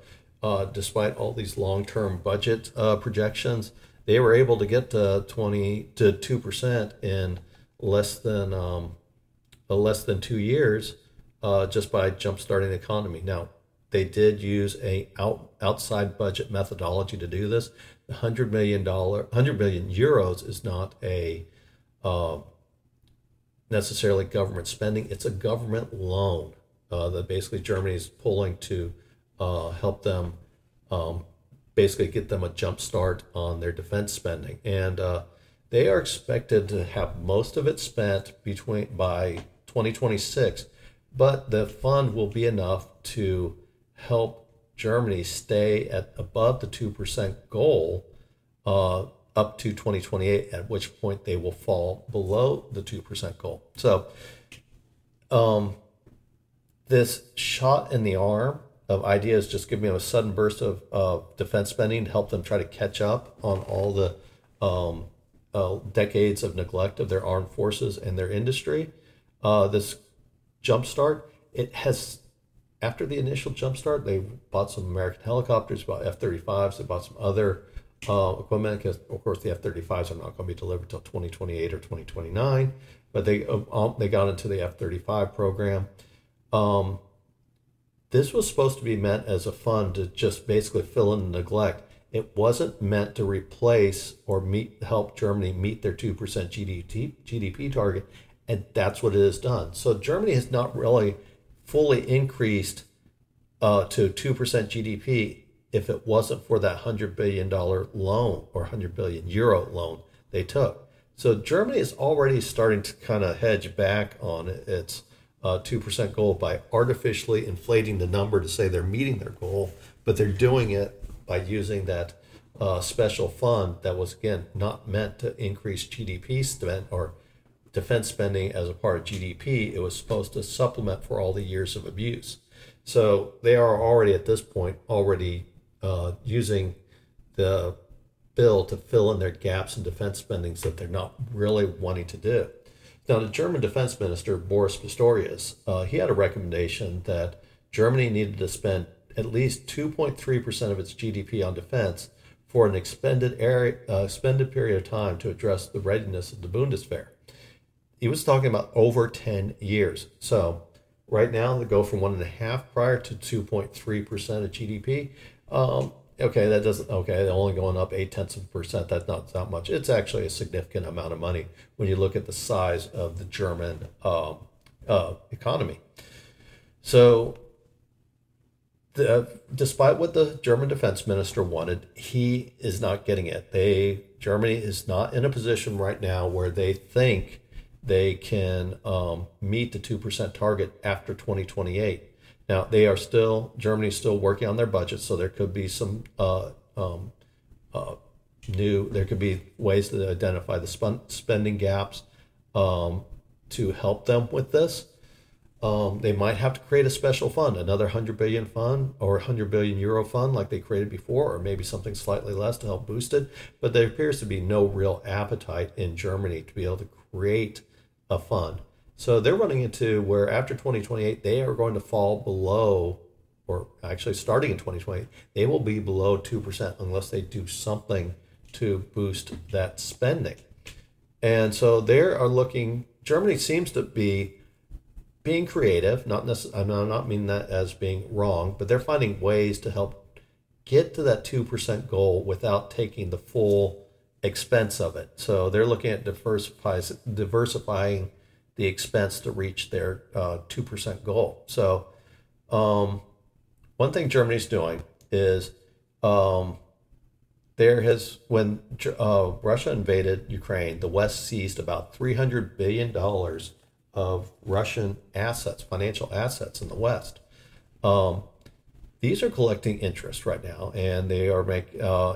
despite all these long-term budget projections, they were able to get to 2% in less than 2 years just by jumpstarting the economy. Now, they did use a outside budget methodology to do this. The 100 billion euros is not a necessarily government spending. It's a government loan that basically Germany is pulling to help them basically get them a jump start on their defense spending. And they are expected to have most of it spent by 2026, but the fund will be enough to help Germany stay at above the 2% goal up to 2028, at which point they will fall below the 2% goal. So this shot in the arm of ideas just give me a sudden burst of defense spending to help them try to catch up on all the decades of neglect of their armed forces and their industry. this jumpstart, it has, after the initial jumpstart, they bought some American helicopters, bought F-35s, they bought some other equipment, because of course the F-35s are not going to be delivered till 2028 or 2029, but they got into the F-35 program. This was supposed to be meant as a fund to just basically fill in the neglect. It wasn't meant to replace or help Germany meet their 2% GDP target, and that's what it has done. So Germany has not really fully increased to 2% GDP if it wasn't for that $100 billion loan or 100 billion euro loan they took. So Germany is already starting to kind of hedge back on its 2% goal by artificially inflating the number to say they're meeting their goal, but they're doing it by using that special fund that was, again, not meant to increase GDP spend or defense spending as a part of GDP. It was supposed to supplement for all the years of abuse. So they are already at this point using the bill to fill in their gaps in defense spendings that they're not really wanting to do. Now, the German defense minister, Boris Pistorius, he had a recommendation that Germany needed to spend at least 2.3% of its GDP on defense for an expended period of time to address the readiness of the Bundeswehr. He was talking about over 10 years. So right now, they go from 1.5 prior to 2.3% of GDP. They're only going up 0.8%. That's not that much. It's actually a significant amount of money when you look at the size of the German economy. So despite what the German defense minister wanted, he is not getting it. Germany is not in a position right now where they think they can meet the 2% target after 2028. Now, Germany's still working on their budget, so there could be some there could be ways to identify the spending gaps to help them with this. They might have to create a special fund, another 100 billion fund or 100 billion euro fund like they created before, or maybe something slightly less to help boost it. But there appears to be no real appetite in Germany to be able to create a fund. So they're running into where after 2028, they are going to fall below, or actually starting in 2028, they will be below 2% unless they do something to boost that spending. And so Germany seems to be being creative, I'm not meaning that as being wrong, but they're finding ways to help get to that 2% goal without taking the full expense of it. So they're looking at diversifying the expense to reach their 2% goal. So one thing Germany's doing is when Russia invaded Ukraine, the West seized about $300 billion of Russian assets, financial assets in the West. These are collecting interest right now, and they are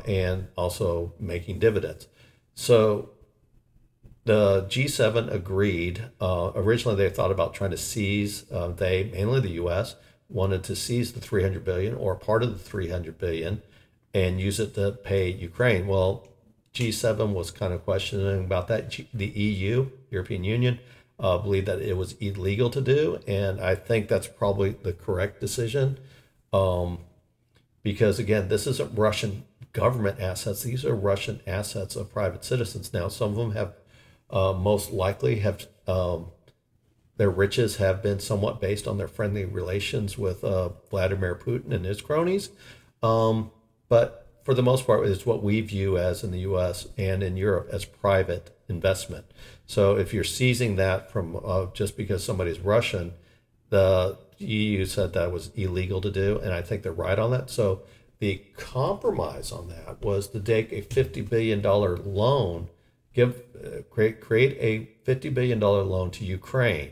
and also making dividends. So the G7 agreed. Originally, they thought about trying to seize. Mainly the U.S., wanted to seize the $300 billion or part of the $300 billion and use it to pay Ukraine. Well, G7 was kind of questioning about that. The EU, European Union, believed that it was illegal to do, and I think that's probably the correct decision, because again, this isn't Russian government assets; these are Russian assets of private citizens. Now, some of them have, most likely, have their riches have been somewhat based on their friendly relations with Vladimir Putin and his cronies, but for the most part, it's what we view as in the U.S. and in Europe as private investment. So if you're seizing that from just because somebody's Russian, the EU said that was illegal to do, and I think they're right on that. So the compromise on that was to take a $50 billion loan, create a $50 billion loan to Ukraine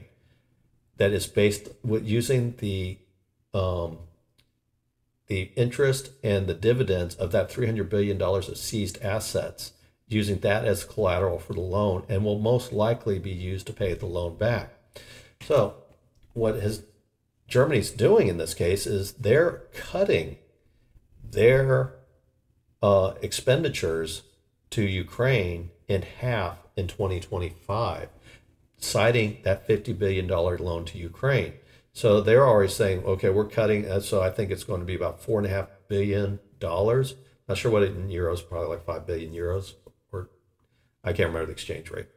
that is based with using the interest and the dividends of that $300 billion of seized assets, using that as collateral for the loan, and will most likely be used to pay the loan back. So what Germany's doing in this case is they're cutting their expenditures to Ukraine in half in 2025 citing that $50 billion loan to Ukraine. So they're already saying, okay, we're cutting. So I think it's going to be about $4.5 billion. Not sure what it in euros, probably like 5 billion euros, or I can't remember the exchange rate.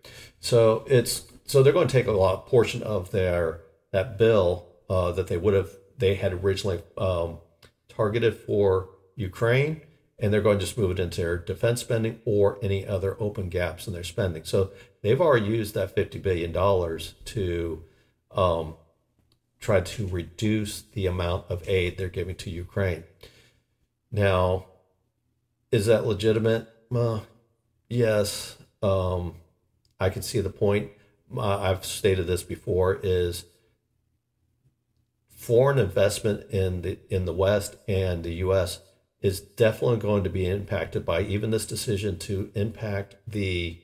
So they're going to take a lot portion of that bill that they had originally targeted for Ukraine, and they're going to just move it into their defense spending or any other open gaps in their spending. So they've already used that $50 billion to try to reduce the amount of aid they're giving to Ukraine. Now, is that legitimate? Yes. I can see the point. I've stated this before, is foreign investment in the West and the U.S. is definitely going to be impacted by even this decision to impact the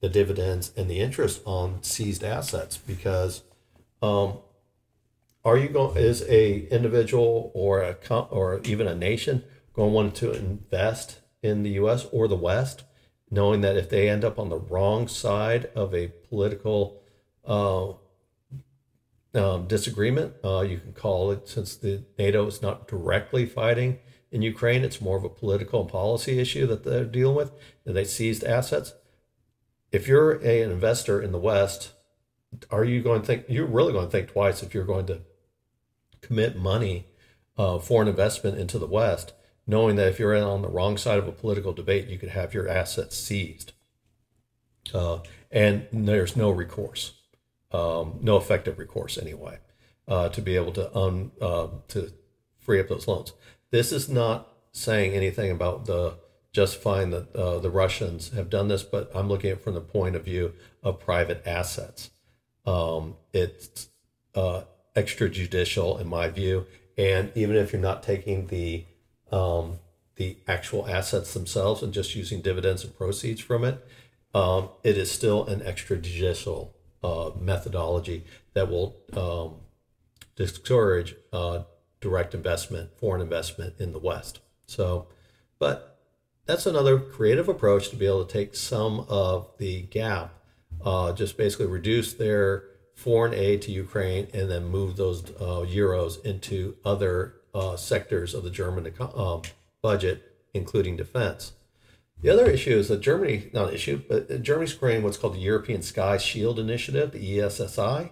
dividends and the interest on seized assets. Because is a individual or even a nation going to want to invest in the U.S. or the West, knowing that if they end up on the wrong side of a political disagreement, you can call it, since the NATO is not directly fighting in Ukraine, it's more of a political and policy issue that they're dealing with, and they seized assets. If you're an investor in the West, you're really going to think twice if you're going to commit money, foreign investment into the West, knowing that if you're on the wrong side of a political debate, you could have your assets seized. And there's no recourse, no effective recourse anyway, to be able to free up those loans. This is not saying anything about justifying that the Russians have done this, but I'm looking at it from the point of view of private assets. It's extrajudicial in my view, and even if you're not taking the actual assets themselves and just using dividends and proceeds from it, it is still an extrajudicial methodology that will discourage direct investment, foreign investment in the West. So, but that's another creative approach to be able to take some of the gap, just basically reduce their foreign aid to Ukraine and then move those euros into other sectors of the German budget, including defense. The other issue is that Germany's creating what's called the European Sky Shield Initiative, the ESSI.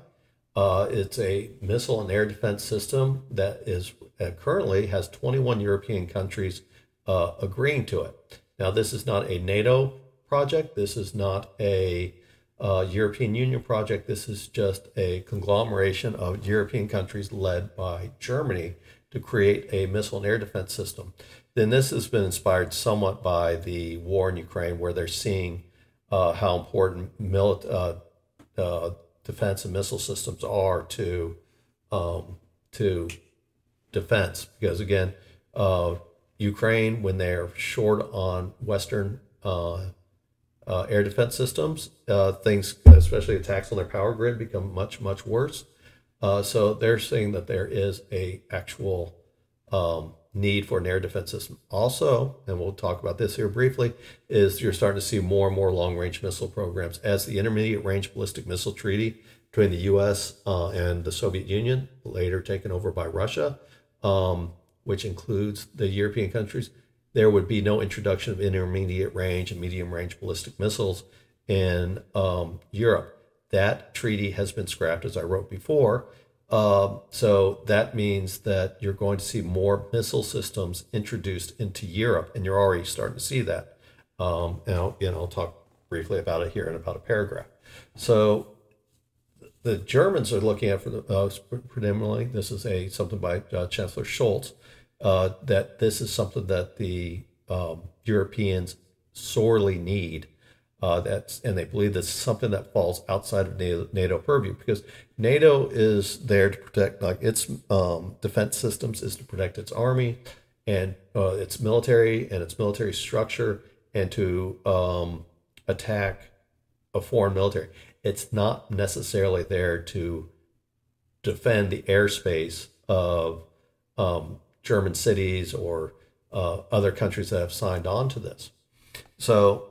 It's a missile and air defense system that is currently has 21 European countries agreeing to it. Now, this is not a NATO project. This is not a European Union project. This is just a conglomeration of European countries led by Germany to create a missile and air defense system. Then this has been inspired somewhat by the war in Ukraine, where they're seeing how important defense and missile systems are to defense. Because again, Ukraine, when they're short on Western air defense systems, things, especially attacks on their power grid, become much, much worse. So they're saying that there is a actual need for an air defense system. Also, and we'll talk about this here briefly, is you're starting to see more and more long-range missile programs as the Intermediate Range Ballistic Missile Treaty between the U.S. And the Soviet Union, later taken over by Russia, which includes the European countries. There would be no introduction of intermediate range and medium range ballistic missiles in Europe. That treaty has been scrapped, as I wrote before. So that means that you're going to see more missile systems introduced into Europe, and you're already starting to see that. And I'll talk briefly about it here in about a paragraph. So the Germans are looking at, predominantly, this is something by Chancellor Scholz, that this is something that the Europeans sorely need. And they believe this is something that falls outside of NATO purview, because NATO is there to protect, like, its defense systems is to protect its army and its military and its military structure, and to attack a foreign military. It's not necessarily there to defend the airspace of German cities or other countries that have signed on to this. So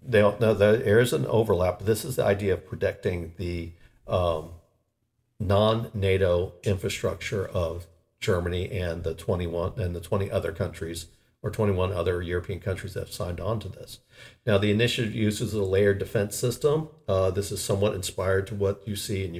there is an overlap. This is the idea of protecting the non-NATO infrastructure of Germany and the 20 other countries, or 21 other European countries that have signed on to this. Now, the initiative uses a layered defense system. This is somewhat inspired to what you see in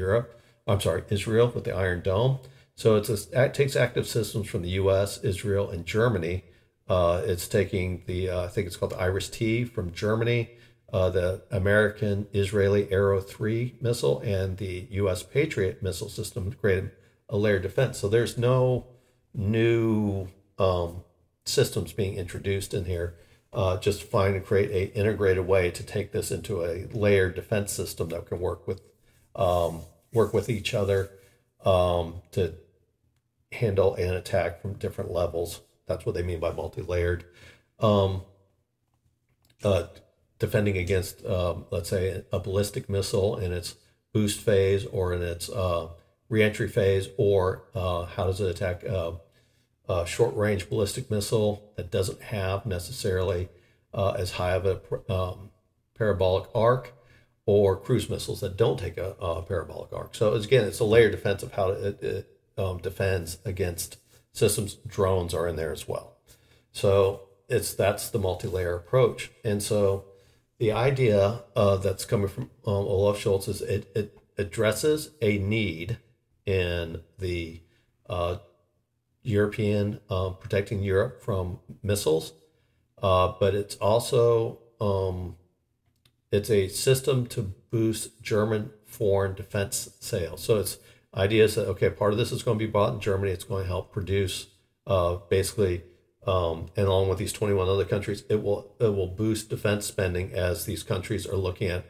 Israel with the Iron Dome. So it takes active systems from the U.S., Israel, and Germany. It's taking I think it's called the Iris-T from Germany, the American Israeli Arrow 3 missile, and the U.S. Patriot missile system to create a layered defense. So there's no new systems being introduced in here. Just trying to create an integrated way to take this into a layered defense system that can work with each other to handle an attack from different levels. That's what they mean by multi-layered. Defending against, let's say, a ballistic missile in its boost phase or in its reentry phase, or how does it attack a short-range ballistic missile that doesn't have necessarily as high of a parabolic arc, or cruise missiles that don't take a parabolic arc. So again, it's a layered defense of how it defends against systems. Drones are in there as well. So that's the multi-layer approach. And so the idea that's coming from Olaf Scholz is it addresses a need in the European, protecting Europe from missiles, but it's also it's a system to boost German foreign defense sales. So it's ideas that, okay, part of this is going to be bought in Germany. It's going to help produce basically, and along with these 21 other countries, it will boost defense spending as these countries are looking at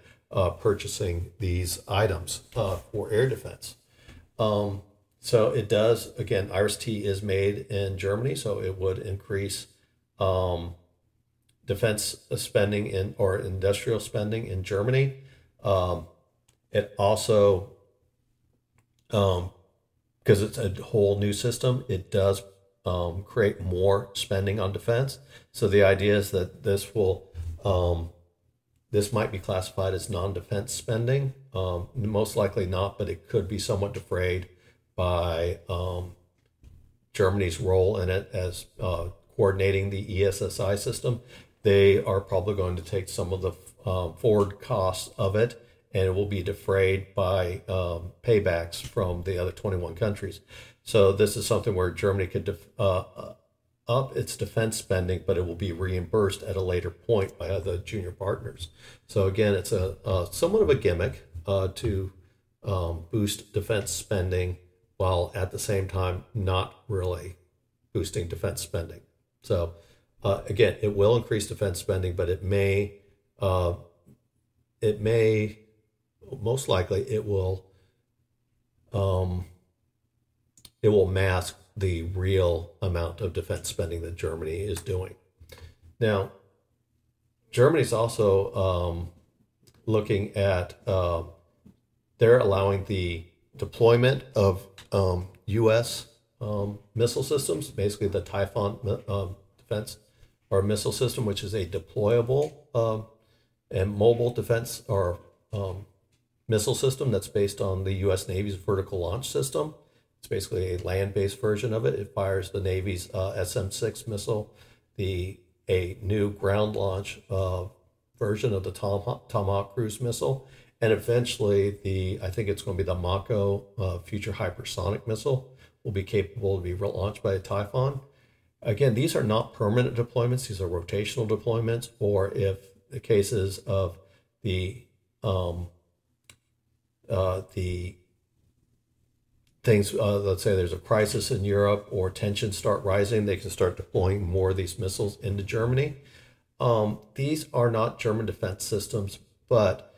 purchasing these items for air defense. So it does, again, Iris-T is made in Germany, so it would increase defense spending or industrial spending in Germany. It also, because it's a whole new system, it does create more spending on defense. So the idea is that this might be classified as non-defense spending. Most likely not, but it could be somewhat defrayed by Germany's role in it as coordinating the ESSI system. They are probably going to take some of the forward costs of it, and it will be defrayed by paybacks from the other 21 countries. So this is something where Germany could up its defense spending, but it will be reimbursed at a later point by other junior partners. So again, it's a somewhat of a gimmick to boost defense spending, while at the same time not really boosting defense spending. So again, it will increase defense spending, but it may most likely it will mask the real amount of defense spending that Germany is doing. Now, Germany's also looking at, they're allowing the deployment of U.S. Missile systems, basically the Typhoon defense or missile system, which is a deployable and mobile defense or missile system that's based on the U.S. Navy's vertical launch system. It's basically a land-based version of it. It fires the Navy's SM-6 missile, a new ground launch version of the Tomahawk cruise missile, and eventually I think it's going to be the Mako future hypersonic missile will be capable to be launched by a Typhoon. Again, these are not permanent deployments. These are rotational deployments, or if the cases of the things, let's say there's a crisis in Europe or tensions start rising, they can start deploying more of these missiles into Germany. These are not German defense systems, but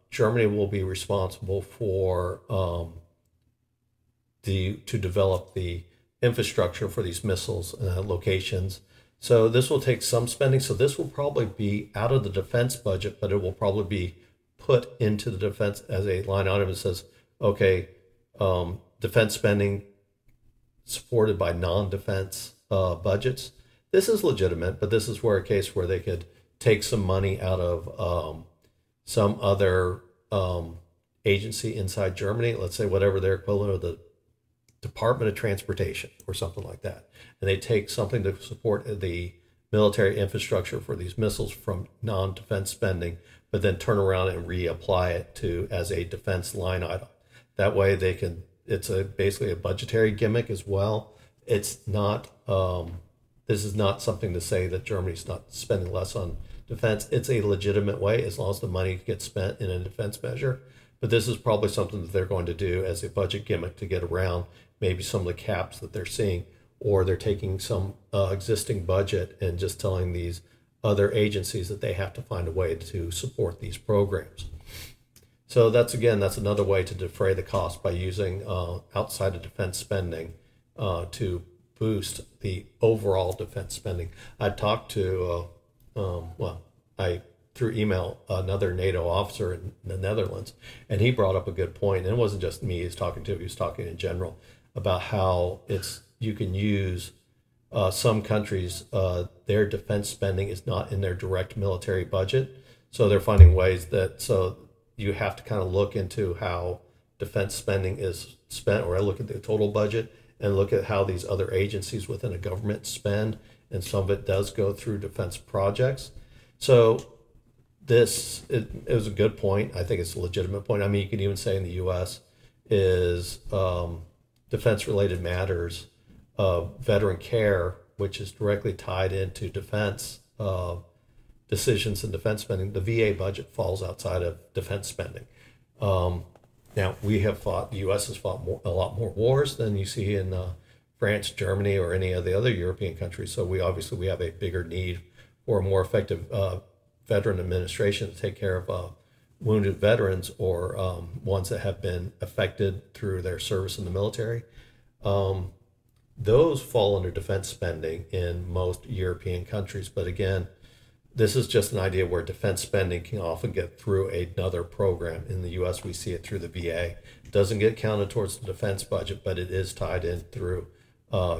Germany will be responsible for to develop the infrastructure for these missiles locations. So this will take some spending. So this will probably be out of the defense budget, but it will probably be put into the defense as a line item that says, okay, defense spending supported by non-defense budgets. This is legitimate, but this is where a case where they could take some money out of some other agency inside Germany, let's say whatever their equivalent of the Department of Transportation or something like that. And they take something to support the military infrastructure for these missiles from non-defense spending, but then turn around and reapply it to as a defense line item. That way they can, it's basically a budgetary gimmick as well. It's not, this is not something to say that Germany's not spending less on defense. It's a legitimate way as long as the money gets spent in a defense measure. But this is probably something that they're going to do as a budget gimmick to get around maybe some of the caps that they're seeing, or they're taking some existing budget and just telling these other agencies that they have to find a way to support these programs. So that's another way to defray the cost by using outside of defense spending to boost the overall defense spending. I talked to, through email, another NATO officer in the Netherlands, and he brought up a good point. And it wasn't just me he was talking to, he was talking in general about how you can use some countries, their defense spending is not in their direct military budget. So they're finding ways so you have to kind of look into how defense spending is spent, or look at the total budget and look at how these other agencies within a government spend. And some of it does go through defense projects. So it was a good point. I think it's a legitimate point. I mean, you could even say in the U.S. is defense-related matters, veteran care, which is directly tied into defense decisions and defense spending. The VA budget falls outside of defense spending. Now, the U.S. has fought a lot more wars than you see in France, Germany, or any of the other European countries. So we have a bigger need for a more effective veteran administration to take care of wounded veterans or ones that have been affected through their service in the military. Those fall under defense spending in most European countries. But again, this is just an idea where defense spending can often get through another program. In the U.S., we see it through the VA. It doesn't get counted towards the defense budget, but it is tied in through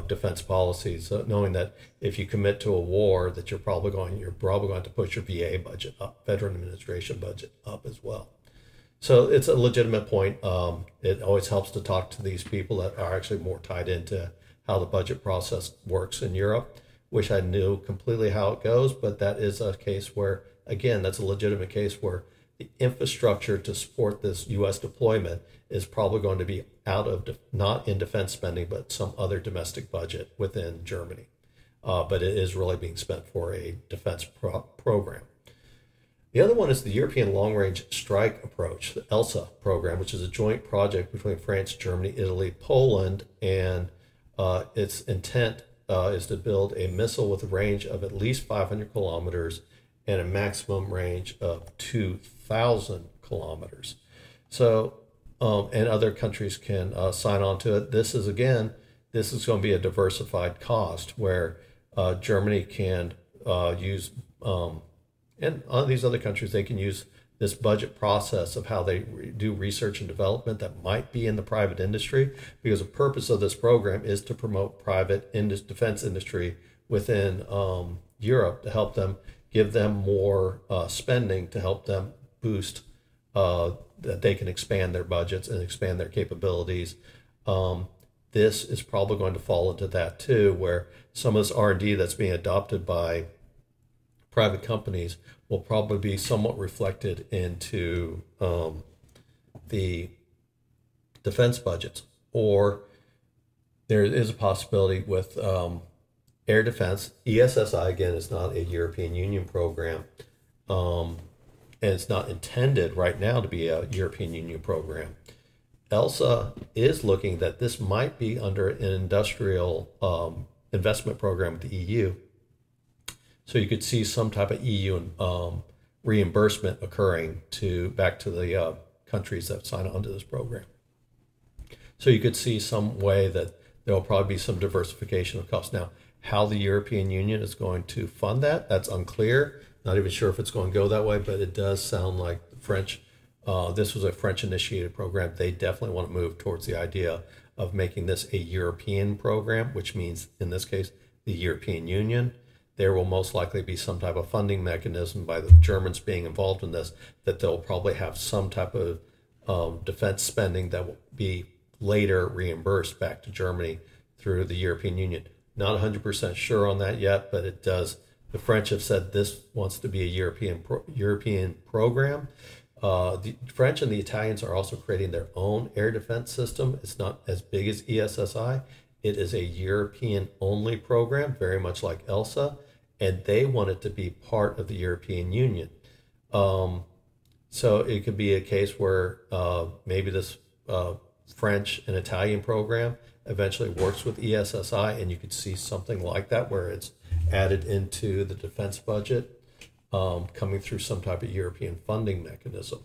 defense policies. So knowing that if you commit to a war, that you're probably going to push your VA budget up, Veteran Administration budget up as well. So it's a legitimate point. It always helps to talk to these people that are actually more tied into how the budget process works in Europe. Wish I knew completely how it goes, but that is a case where, again, that's a legitimate case where the infrastructure to support this U.S. deployment is probably going to be not in defense spending, but some other domestic budget within Germany. But it is really being spent for a defense program. The other one is the European Long-Range Strike Approach, the ELSA program, which is a joint project between France, Germany, Italy, Poland, and its intent is to build a missile with a range of at least 500 kilometers and a maximum range of 2,000 kilometers. So, and other countries can sign on to it. This is going to be a diversified cost where Germany can use, and these other countries, they can use this budget process of how they do research and development that might be in the private industry, because the purpose of this program is to promote private defense industry within Europe to help them, give them more spending to help them boost that they can expand their budgets and expand their capabilities. This is probably going to fall into that too, where some of this R&D that's being adopted by private companies will probably be somewhat reflected into the defense budgets. Or there is a possibility with air defense. ESSI, again, is not a European Union program, and it's not intended right now to be a European Union program. ELSA is looking that this might be under an industrial investment program with the EU. So you could see some type of EU reimbursement occurring back to the countries that sign on to this program. So you could see some way that there will probably be some diversification of costs. Now, how the European Union is going to fund that, that's unclear. Not even sure if it's going to go that way, but it does sound like the French, this was a French-initiated program. They definitely want to move towards the idea of making this a European program, which means, in this case, the European Union. there will most likely be some type of funding mechanism by the Germans being involved in this, that they'll probably have some type of defense spending that will be later reimbursed back to Germany through the European Union. Not 100% sure on that yet, but it does. The French have said this wants to be a European program. The French and the Italians are also creating their own air defense system. It's not as big as ESSI. It is a European-only program, very much like ELSA, and they want it to be part of the European Union. So it could be a case where maybe this French and Italian program eventually works with ESSI, and you could see something like that where it's added into the defense budget, coming through some type of European funding mechanism.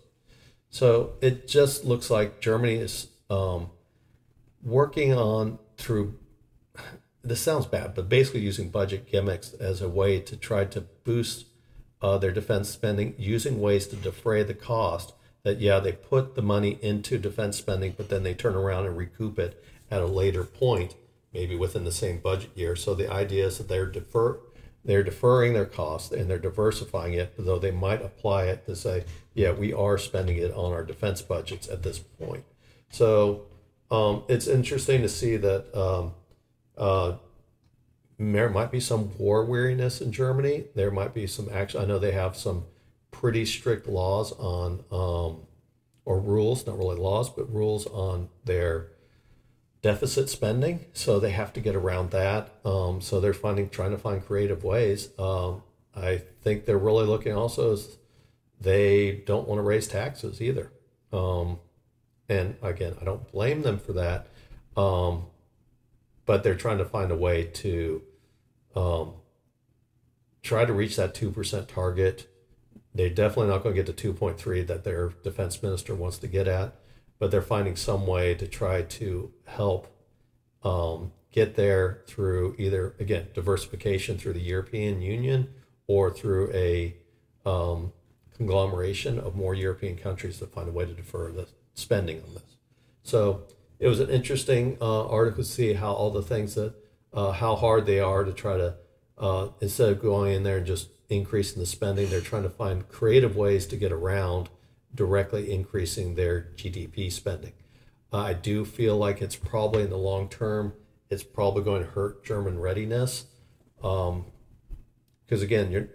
So it just looks like Germany is working on through, this sounds bad, but basically using budget gimmicks as a way to try to boost their defense spending, using ways to defray the cost that, yeah, they put the money into defense spending, but then they turn around and recoup it at a later point, maybe within the same budget year. So the idea is that they're deferring their costs and they're diversifying it, though they might apply it to say, yeah, we are spending it on our defense budgets at this point. So it's interesting to see that there might be some war weariness in Germany. There might be some action. I know they have some pretty strict laws on, or rules, not really laws, but rules on their deficit spending. So they have to get around that. So they're trying to find creative ways. I think they're really looking also as they don't want to raise taxes either. And again, I don't blame them for that. But they're trying to find a way to try to reach that 2% target. They're definitely not going to get to 2.3 that their defense minister wants to get at, but they're finding some way to try to help get there through either, again, diversification through the European Union or through a conglomeration of more European countries that find a way to defer the spending on this. So it was an interesting article to see how all the things that, how hard they are to try to, instead of going in there and just increasing the spending, they're trying to find creative ways to get around directly increasing their GDP spending. I do feel like it's probably in the long term, it's probably going to hurt German readiness. Because again,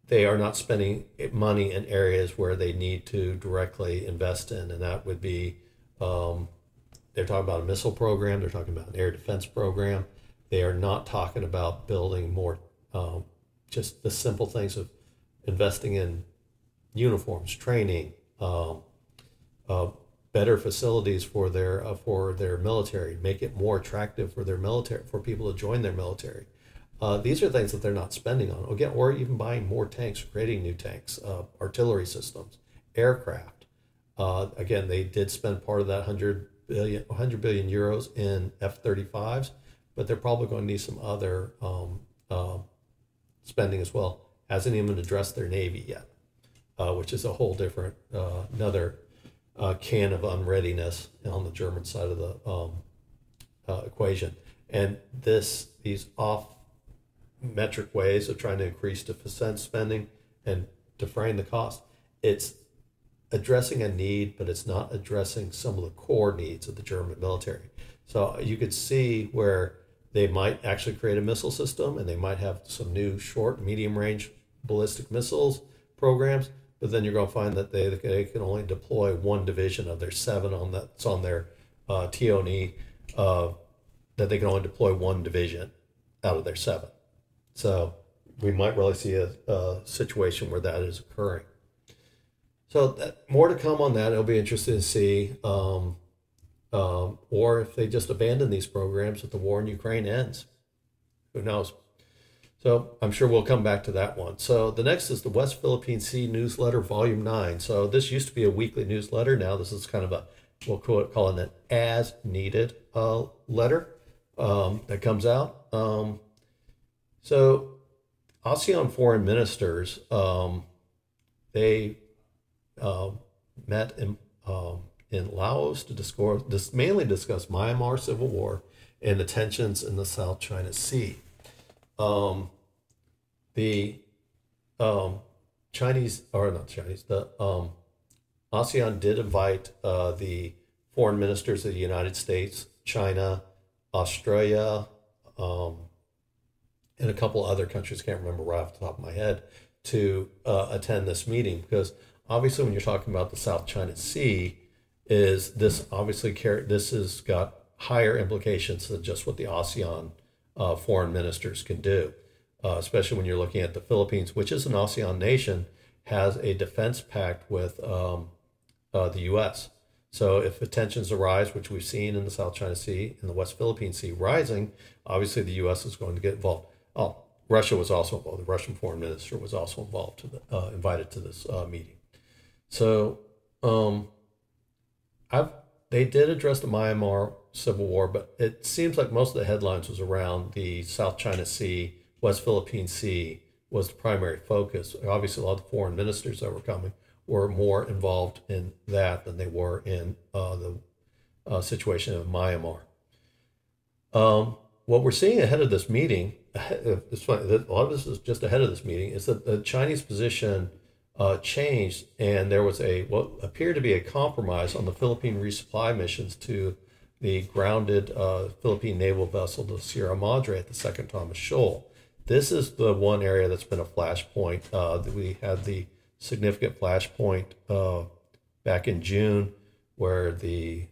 they are not spending money in areas where they need to directly invest in, and that would be, they're talking about a missile program, they're talking about an air defense program. They are not talking about building more, just the simple things of investing in uniforms, training, better facilities for their military, make it more attractive for their military, for people to join their military. These are things that they're not spending on, again, or even buying more tanks, creating new tanks, artillery systems, aircraft. Again, they did spend part of that 100 billion euros in F-35s, but they're probably going to need some other spending as well. Hasn't even addressed their Navy yet, which is a whole different, another can of unreadiness on the German side of the equation. And these off-metric ways of trying to increase defense spending and defraying the cost, it's addressing a need, but it's not addressing some of the core needs of the German military. So you could see where they might actually create a missile system, and they might have some new short, medium-range ballistic missiles programs, but then you're going to find that they can only deploy one division of their 7 that's on their TONE, that they can only deploy one division out of their 7. So we might really see a situation where that is occurring. So more to come on that. It'll be interesting to see, or if they just abandon these programs if the war in Ukraine ends. Who knows? So I'm sure we'll come back to that one. So the next is the West Philippine Sea Newsletter, Volume 9. So this used to be a weekly newsletter. Now this is kind of we'll call it an as-needed letter that comes out. So ASEAN foreign ministers, they met in Laos to mainly discuss Myanmar civil war and the tensions in the South China Sea. the Chinese, or not Chinese, the ASEAN did invite the foreign ministers of the United States, China, Australia, and a couple other countries, can't remember right off the top of my head, to attend this meeting, because obviously when you're talking about the South China Sea, this has got higher implications than just what the ASEAN foreign ministers can do, especially when you're looking at the Philippines, which is an ASEAN nation, has a defense pact with the U.S. So if tensions arise, which we've seen in the South China Sea and the West Philippine Sea rising, obviously the U.S. is going to get involved. Oh, Russia was also involved. The Russian foreign minister was also involved invited to this meeting. So they did address the Myanmar civil war, but it seems like most of the headlines was around the South China Sea, West Philippine Sea was the primary focus. Obviously, a lot of the foreign ministers that were coming were more involved in that than they were in the situation of Myanmar. What we're seeing ahead of this meeting, it's funny, a lot of this is just ahead of this meeting, is that the Chinese position changed, and there was what appeared to be a compromise on the Philippine resupply missions to the grounded Philippine naval vessel, the Sierra Madre, at the Second Thomas Shoal. This is the one area that's been a flashpoint. We had the significant flashpoint back in June, where the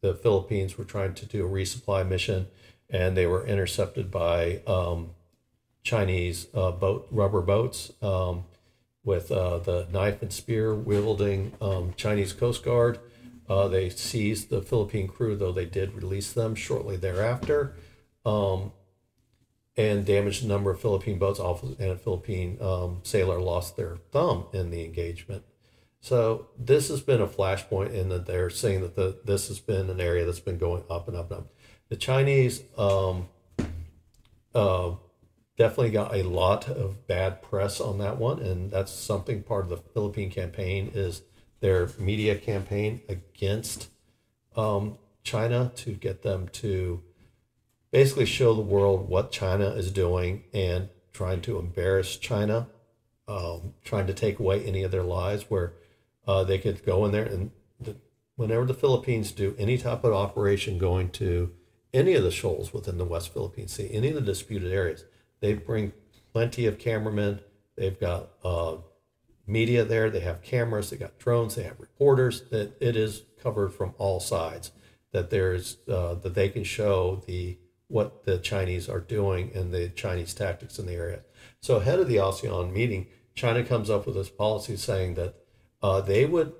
Philippines were trying to do a resupply mission, and they were intercepted by Chinese rubber boats with the knife and spear wielding Chinese Coast Guard. They seized the Philippine crew, though they did release them shortly thereafter, and damaged a number of Philippine boats. And a Philippine sailor lost their thumb in the engagement. So this has been a flashpoint in that they're saying that this has been an area that's been going up and up and up. The Chinese definitely got a lot of bad press on that one, and that's something part of the Philippine campaign is their media campaign against China to get them to basically show the world what China is doing and trying to embarrass China, trying to take away any of their lies, where they could go in there and whenever the Philippines do any type of operation going to any of the shoals within the West Philippine Sea, any of the disputed areas, they bring plenty of cameramen. They've got media there. They have cameras. They got drones. They have reporters. That it is covered from all sides. That there's that they can show what the Chinese are doing and the Chinese tactics in the area. So ahead of the ASEAN meeting, China comes up with this policy saying that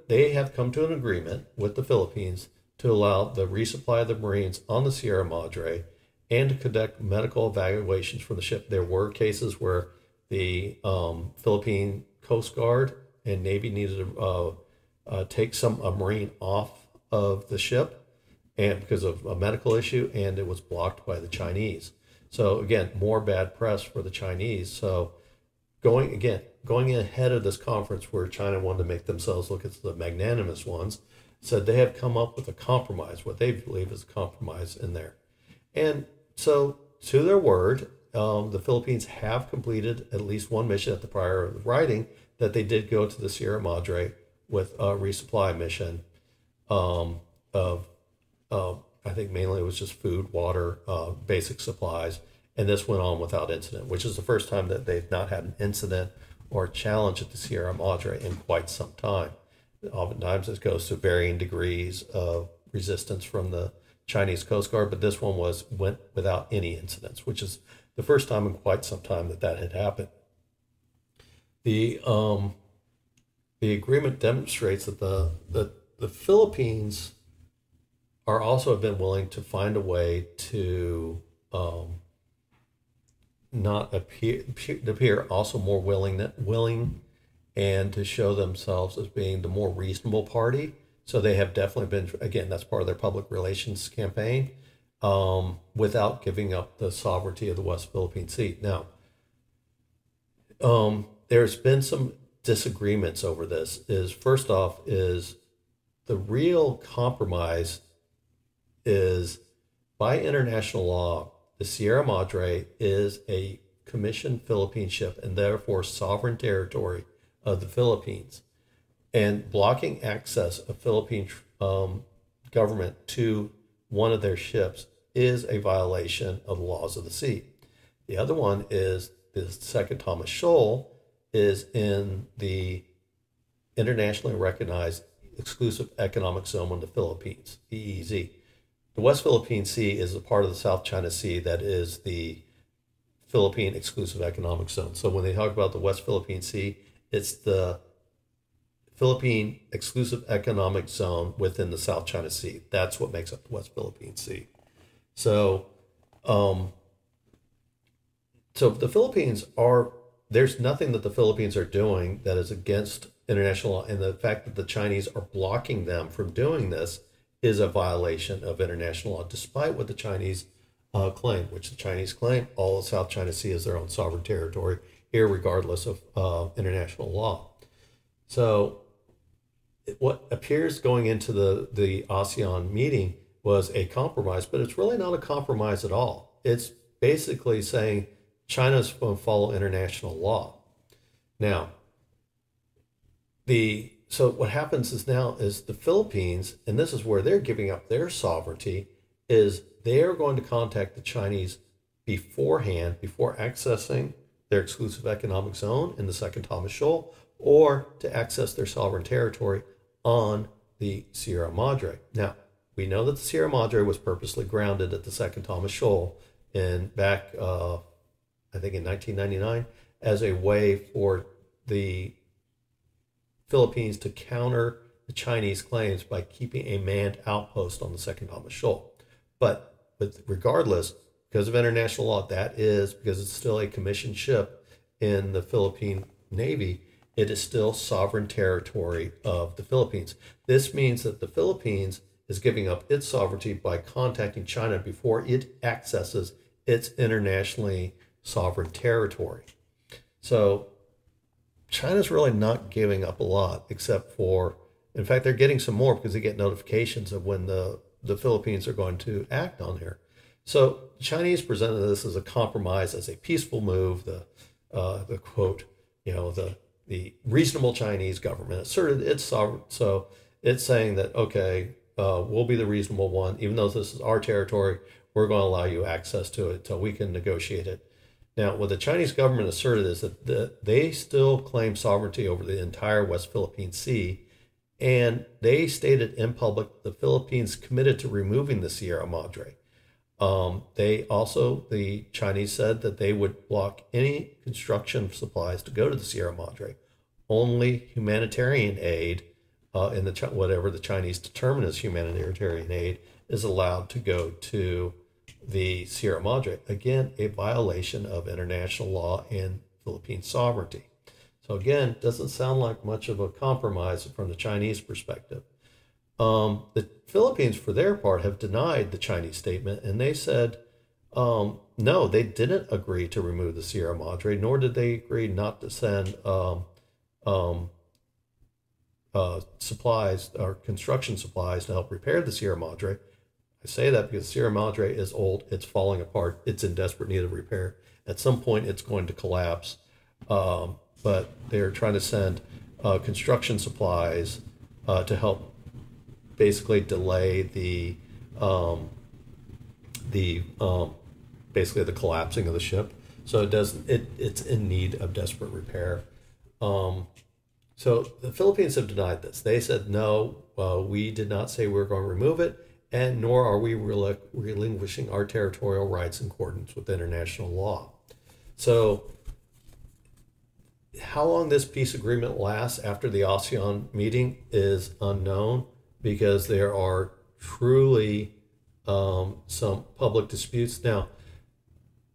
they have come to an agreement with the Philippines to allow the resupply of the Marines on the Sierra Madre and to conduct medical evaluations for the ship. There were cases where the Philippine Coast Guard and Navy needed to take a Marine off of the ship, and because of a medical issue, and it was blocked by the Chinese. So again, more bad press for the Chinese. So going ahead of this conference where China wanted to make themselves look as the magnanimous ones, said they have come up with a compromise, what they believe is a compromise in there. And so to their word, the Philippines have completed at least one mission at the prior writing that they did go to the Sierra Madre with a resupply mission of I think mainly it was just food, water, basic supplies. And this went on without incident, which is the first time that they've not had an incident or challenge at the Sierra Madre in quite some time. Oftentimes it goes to varying degrees of resistance from the Chinese Coast Guard, but this one went without any incidents, which is the first time in quite some time that had happened. The agreement demonstrates that the Philippines are also have been willing to find a way to not appear also more willing and to show themselves as being the more reasonable party. So they have definitely been, again, that's part of their public relations campaign, without giving up the sovereignty of the West Philippine Sea. Now, there's been some disagreements over this. First off, the real compromise is by international law, the Sierra Madre is a commissioned Philippine ship and therefore sovereign territory of the Philippines. And blocking access of Philippine government to one of their ships is a violation of the laws of the sea. The other one is the Second Thomas Shoal is in the internationally recognized exclusive economic zone of the Philippines, EEZ. The West Philippine Sea is a part of the South China Sea that is the Philippine exclusive economic zone. So when they talk about the West Philippine Sea, it's the Philippine exclusive economic zone within the South China Sea. That's what makes up the West Philippine Sea. So, so the Philippines there's nothing that the Philippines are doing that is against international law. And the fact that the Chinese are blocking them from doing this is a violation of international law, despite what the Chinese claim, which the Chinese claim all of South China Sea is their own sovereign territory, irregardless of international law. So what appears going into the ASEAN meeting was a compromise, but it's really not a compromise at all. It's basically saying China's going to follow international law. Now, so what happens is the Philippines, and this is where they're giving up their sovereignty, is they are going to contact the Chinese beforehand, before accessing their exclusive economic zone in the Second Thomas Shoal, or to access their sovereign territory on the Sierra Madre. Now, we know that the Sierra Madre was purposely grounded at the Second Thomas Shoal back, I think in 1999, as a way for the Philippines to counter the Chinese claims by keeping a manned outpost on the Second Thomas Shoal. But regardless, because of international law, because it's still a commissioned ship in the Philippine Navy, it is still sovereign territory of the Philippines. This means that the Philippines is giving up its sovereignty by contacting China before it accesses its internationally sovereign territory. So China's really not giving up a lot, except for, in fact, they're getting some more because they get notifications of when the Philippines are going to act on here. So the Chinese presented this as a compromise, as a peaceful move. The quote, the reasonable Chinese government asserted its sovereign. So it's saying that, okay, we'll be the reasonable one, even though this is our territory, we're going to allow you access to it until we can negotiate it. Now, what the Chinese government asserted is that they still claim sovereignty over the entire West Philippine Sea, and they stated in public the Philippines committed to removing the Sierra Madre. The Chinese said that they would block any construction supplies to go to the Sierra Madre. Only humanitarian aid, whatever the Chinese determine as humanitarian aid, is allowed to go to the Sierra Madre. Again, a violation of international law and Philippine sovereignty. So again, doesn't sound like much of a compromise from the Chinese perspective. The Philippines, for their part, have denied the Chinese statement, and they said, no, they didn't agree to remove the Sierra Madre, nor did they agree not to send supplies or construction supplies to help repair the Sierra Madre. I say that because Sierra Madre is old, it's falling apart, it's in desperate need of repair. At some point, it's going to collapse, but they're trying to send construction supplies to help basically delay basically the collapsing of the ship. So it's in need of desperate repair. So the Philippines have denied this. They said, no, we did not say we were going to remove it, and nor are we relinquishing our territorial rights in accordance with international law. So how long this peace agreement lasts after the ASEAN meeting is unknown, because there are truly some public disputes. Now,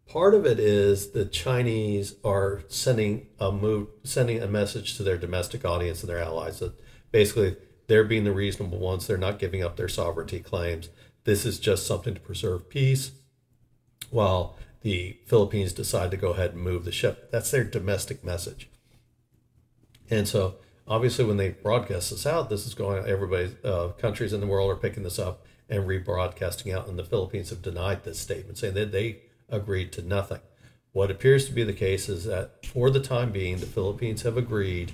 part of it is the Chinese are sending a message to their domestic audience and their allies that basically they're being the reasonable ones. They're not giving up their sovereignty claims. This is just something to preserve peace, while the Philippines decide to go ahead and move the ship. That's their domestic message. And so obviously when they broadcast this out, this is going, countries in the world are picking this up and rebroadcasting out, and the Philippines have denied this statement, saying that they agreed to nothing. What appears to be the case is that for the time being, the Philippines have agreed,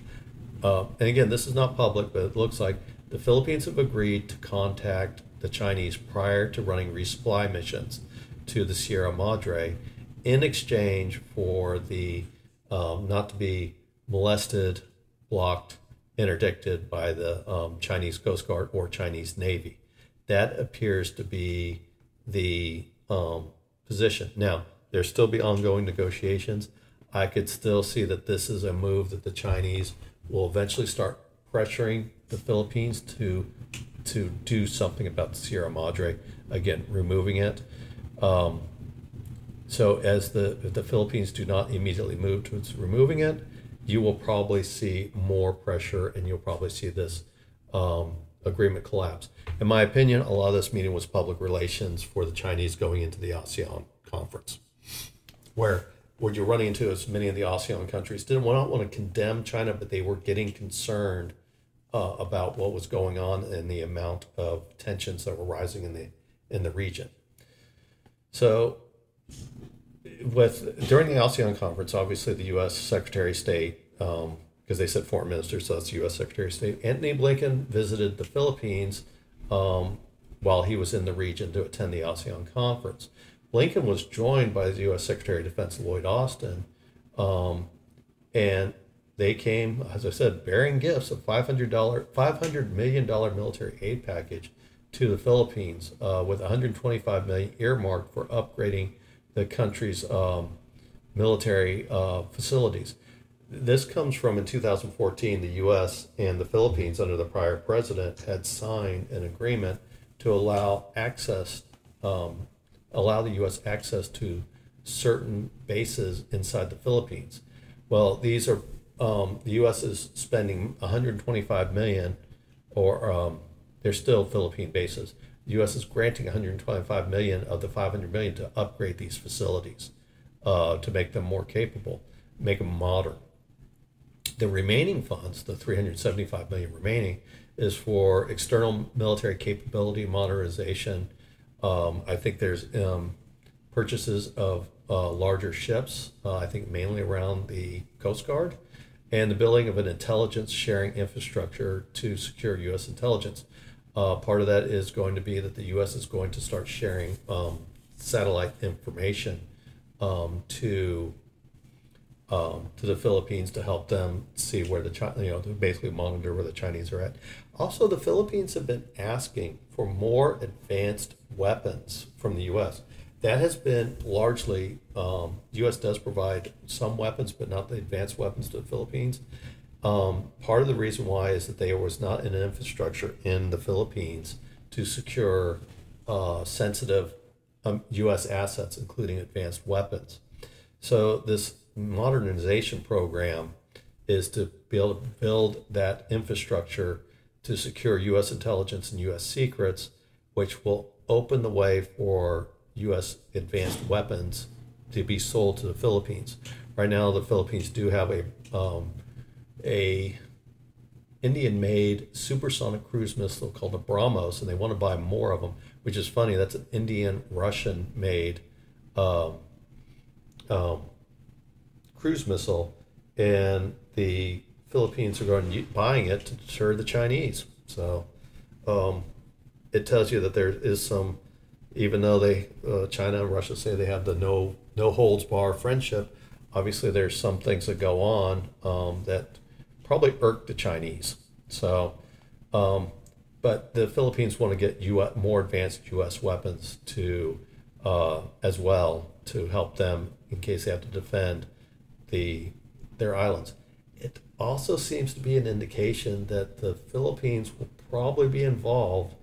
and again, this is not public, but it looks like the Philippines have agreed to contact the Chinese prior to running resupply missions to the Sierra Madre in exchange for the not to be molested, blocked, interdicted by the Chinese Coast Guard or Chinese Navy. That appears to be the position. Now, there'll still be ongoing negotiations. I could still see that this is a move that the Chinese will eventually start pressuring the Philippines to do something about the Sierra Madre, again, removing it. So if the Philippines do not immediately move towards removing it, you will probably see more pressure and you'll probably see this agreement collapse. In my opinion, a lot of this meeting was public relations for the Chinese going into the ASEAN conference, where what you're running into is many of the ASEAN countries did not want to condemn China, but they were getting concerned about what was going on and the amount of tensions that were rising in the region. So during the ASEAN conference, obviously the U.S. Secretary of State, because they said foreign minister, so that's the U.S. Secretary of State, Antony Blinken visited the Philippines while he was in the region to attend the ASEAN conference. Blinken was joined by the U.S. Secretary of Defense Lloyd Austin, and they came, as I said, bearing gifts of $500 million military aid package to the Philippines, with $125 million earmarked for upgrading the country's military facilities. This comes from in 2014, the U.S. and the Philippines under the prior president had signed an agreement to allow the U.S. access to certain bases inside the Philippines. Well, these are the U.S. is spending $125 million, or they're still Philippine bases. The U.S. is granting $125 million of the $500 million to upgrade these facilities to make them more capable, make them modern. The remaining funds, the $375 million remaining, is for external military capability modernization. I think there's purchases of larger ships, I think mainly around the Coast Guard, and the building of an intelligence sharing infrastructure to secure U.S. intelligence. Part of that is going to be that the U.S. is going to start sharing satellite information to the Philippines to help them see where to basically monitor where the Chinese are at. Also, the Philippines have been asking for more advanced weapons from the U.S. That has been largely, U.S. does provide some weapons, but not the advanced weapons to the Philippines. Part of the reason why is that there was not an infrastructure in the Philippines to secure sensitive U.S. assets, including advanced weapons. So this modernization program is to be able to build that infrastructure to secure U.S. intelligence and U.S. secrets, which will open the way for U.S. advanced weapons to be sold to the Philippines. Right now, the Philippines do have a Indian-made supersonic cruise missile called the BrahMos, and they want to buy more of them, which is funny. That's an Indian-Russian-made cruise missile, and the Philippines are going to buying it to deter the Chinese. So it tells you that there is some, even though China and Russia say they have the no holds bar friendship, obviously there's some things that go on that probably irk the Chinese. So, but the Philippines want to get more advanced U.S. weapons to as well to help them in case they have to defend their islands. It also seems to be an indication that the Philippines will probably be involved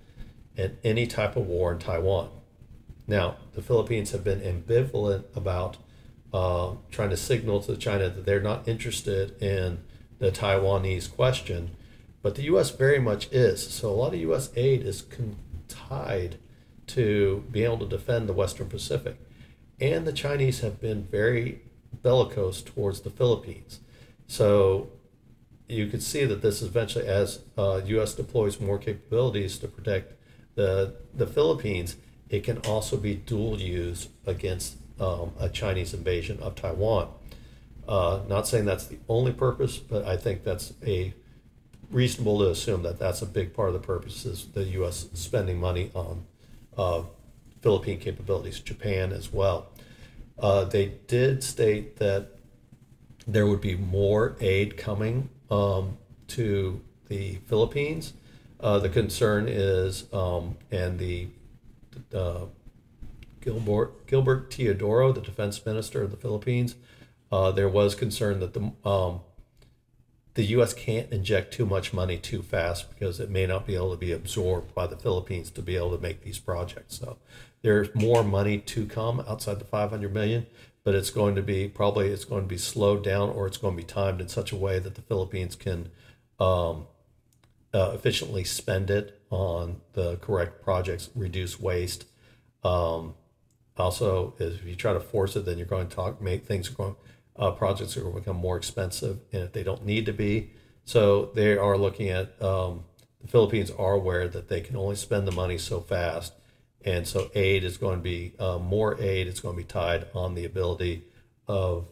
in any type of war in Taiwan. Now, the Philippines have been ambivalent about trying to signal to China that they're not interested in the Taiwanese question, but the U.S. very much is. So a lot of U.S. aid is tied to being able to defend the Western Pacific. And the Chinese have been very bellicose towards the Philippines. So you could see that this eventually, as U.S. deploys more capabilities to protect the Philippines, it can also be dual used against a Chinese invasion of Taiwan. Not saying that's the only purpose, but I think that's reasonable to assume that that's a big part of the purpose is the U.S. spending money on Philippine capabilities, Japan as well. They did state that there would be more aid coming to the Philippines. The concern is, and the Gilbert Teodoro, the defense minister of the Philippines, there was concern that the U.S. can't inject too much money too fast because it may not be able to be absorbed by the Philippines to be able to make these projects. So there's more money to come outside the $500 million, but it's going to be slowed down, or it's going to be timed in such a way that the Philippines can efficiently spend it on the correct projects, reduce waste. Also, if you try to force it, then you're going to projects are going to become more expensive, and if they don't need to be. So they are looking at, the Philippines are aware that they can only spend the money so fast. And so aid is going to be, more aid is going to be tied on the ability of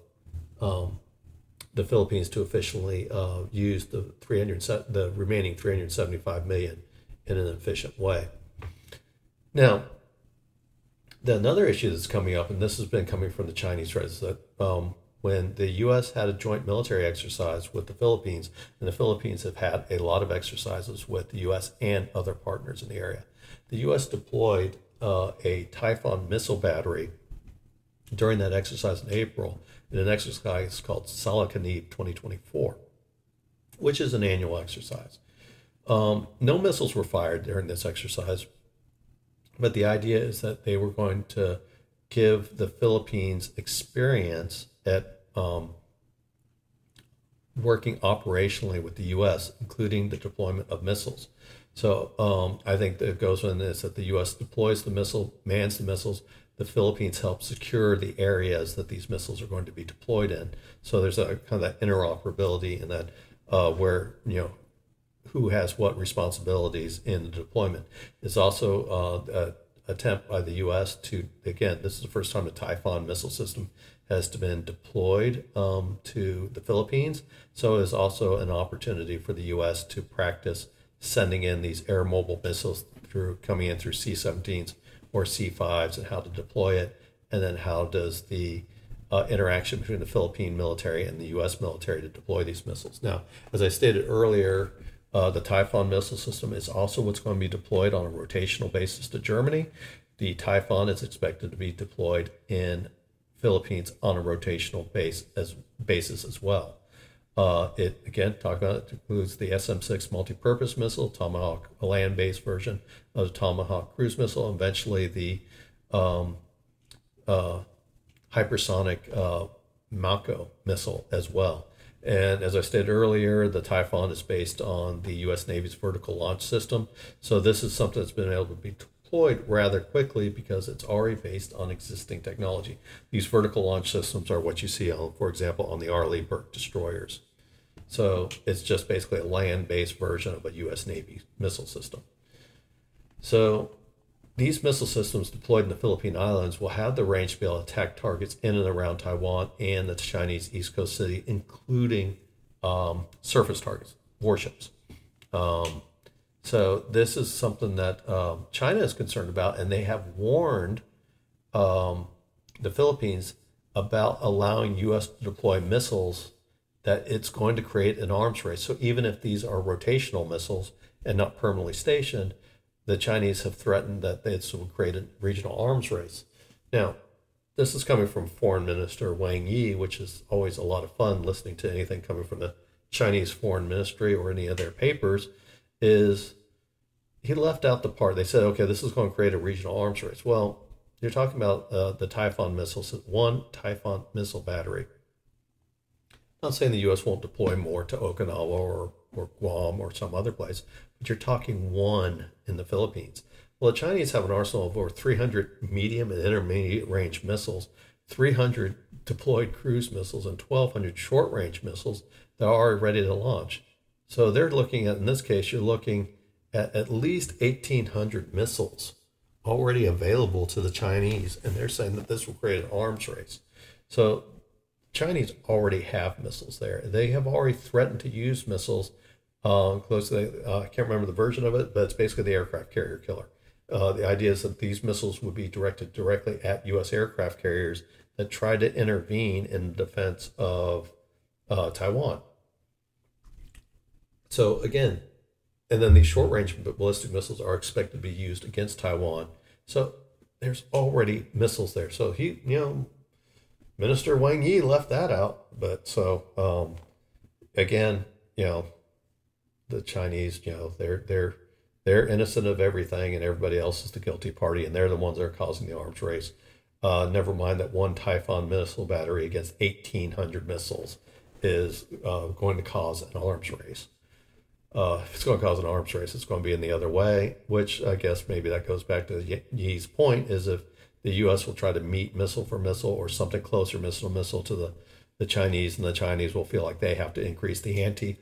the Philippines to efficiently use the remaining $375 million in an efficient way. Now, another issue that's coming up, and this has been coming from the Chinese, right, is that when the U.S. had a joint military exercise with the Philippines, and the Philippines have had a lot of exercises with the U.S. and other partners in the area, the U.S. deployed a Typhoon missile battery during that exercise in April in an exercise called Salakanib 2024, which is an annual exercise. No missiles were fired during this exercise, but the idea is that they were going to give the Philippines experience at working operationally with the U.S., including the deployment of missiles. So I think that goes on this, that the U.S. deploys the missile, mans the missiles. The Philippines help secure the areas that these missiles are going to be deployed in. So there's a kind of that interoperability in that where, who has what responsibilities in the deployment. It's also an attempt by the U.S. to, again, this is the first time a Typhoon missile system has been deployed to the Philippines. So it's also an opportunity for the U.S. to practice sending in these air mobile missiles coming in through C-17s or C-5s, and how to deploy it, and then how does the interaction between the Philippine military and the U.S. military to deploy these missiles. Now, as I stated earlier, the Typhoon missile system is also what's going to be deployed on a rotational basis to Germany. The Typhoon is expected to be deployed in Philippines on a rotational basis as well. It includes the SM-6 multi-purpose missile, Tomahawk, a land-based version of the Tomahawk cruise missile, and eventually the hypersonic Mako missile as well. And as I stated earlier, the Typhoon is based on the U.S. Navy's vertical launch system. So this is something that's been able to be deployed rather quickly because it's already based on existing technology. These vertical launch systems are what you see on, for example, on the Arleigh Burke destroyers. So it's just basically a land-based version of a U.S. Navy missile system. So these missile systems deployed in the Philippine Islands will have the range to be able to attack targets in and around Taiwan and the Chinese East Coast city, including surface targets, warships. So this is something that China is concerned about, and they have warned the Philippines about allowing U.S. to deploy missiles, that it's going to create an arms race. So even if these are rotational missiles and not permanently stationed, the Chinese have threatened that this will create a regional arms race. Now, this is coming from Foreign Minister Wang Yi, which is always a lot of fun listening to anything coming from the Chinese Foreign Ministry or any of their papers, is he left out the part. They said, okay, this is going to create a regional arms race. Well, you're talking about the Typhoon missiles, one Typhoon missile battery. I'm not saying the U.S. won't deploy more to Okinawa or Guam or some other place, but you're talking one in the Philippines. Well, the Chinese have an arsenal of over 300 medium and intermediate range missiles, 300 deployed cruise missiles, and 1,200 short range missiles that are already ready to launch. So they're looking at, in this case, you're looking at least 1,800 missiles already available to the Chinese, and they're saying that this will create an arms race. So Chinese already have missiles there. They have already threatened to use missiles close to I can't remember the version of it, but it's basically the aircraft carrier killer. The idea is that these missiles would be directed directly at U.S. aircraft carriers that try to intervene in defense of Taiwan. So again, and then these short-range ballistic missiles are expected to be used against Taiwan. So there's already missiles there. So Minister Wang Yi left that out. But so again, the Chinese, they're innocent of everything, and everybody else is the guilty party, and they're the ones that are causing the arms race. Never mind that one Typhoon missile battery against 1,800 missiles is going to cause an arms race. If it's going to cause an arms race, it's going to be in the other way, which I guess maybe that goes back to Yi's point, is if the U.S. will try to meet missile for missile or something closer missile to missile to the Chinese, and the Chinese will feel like they have to increase the ante.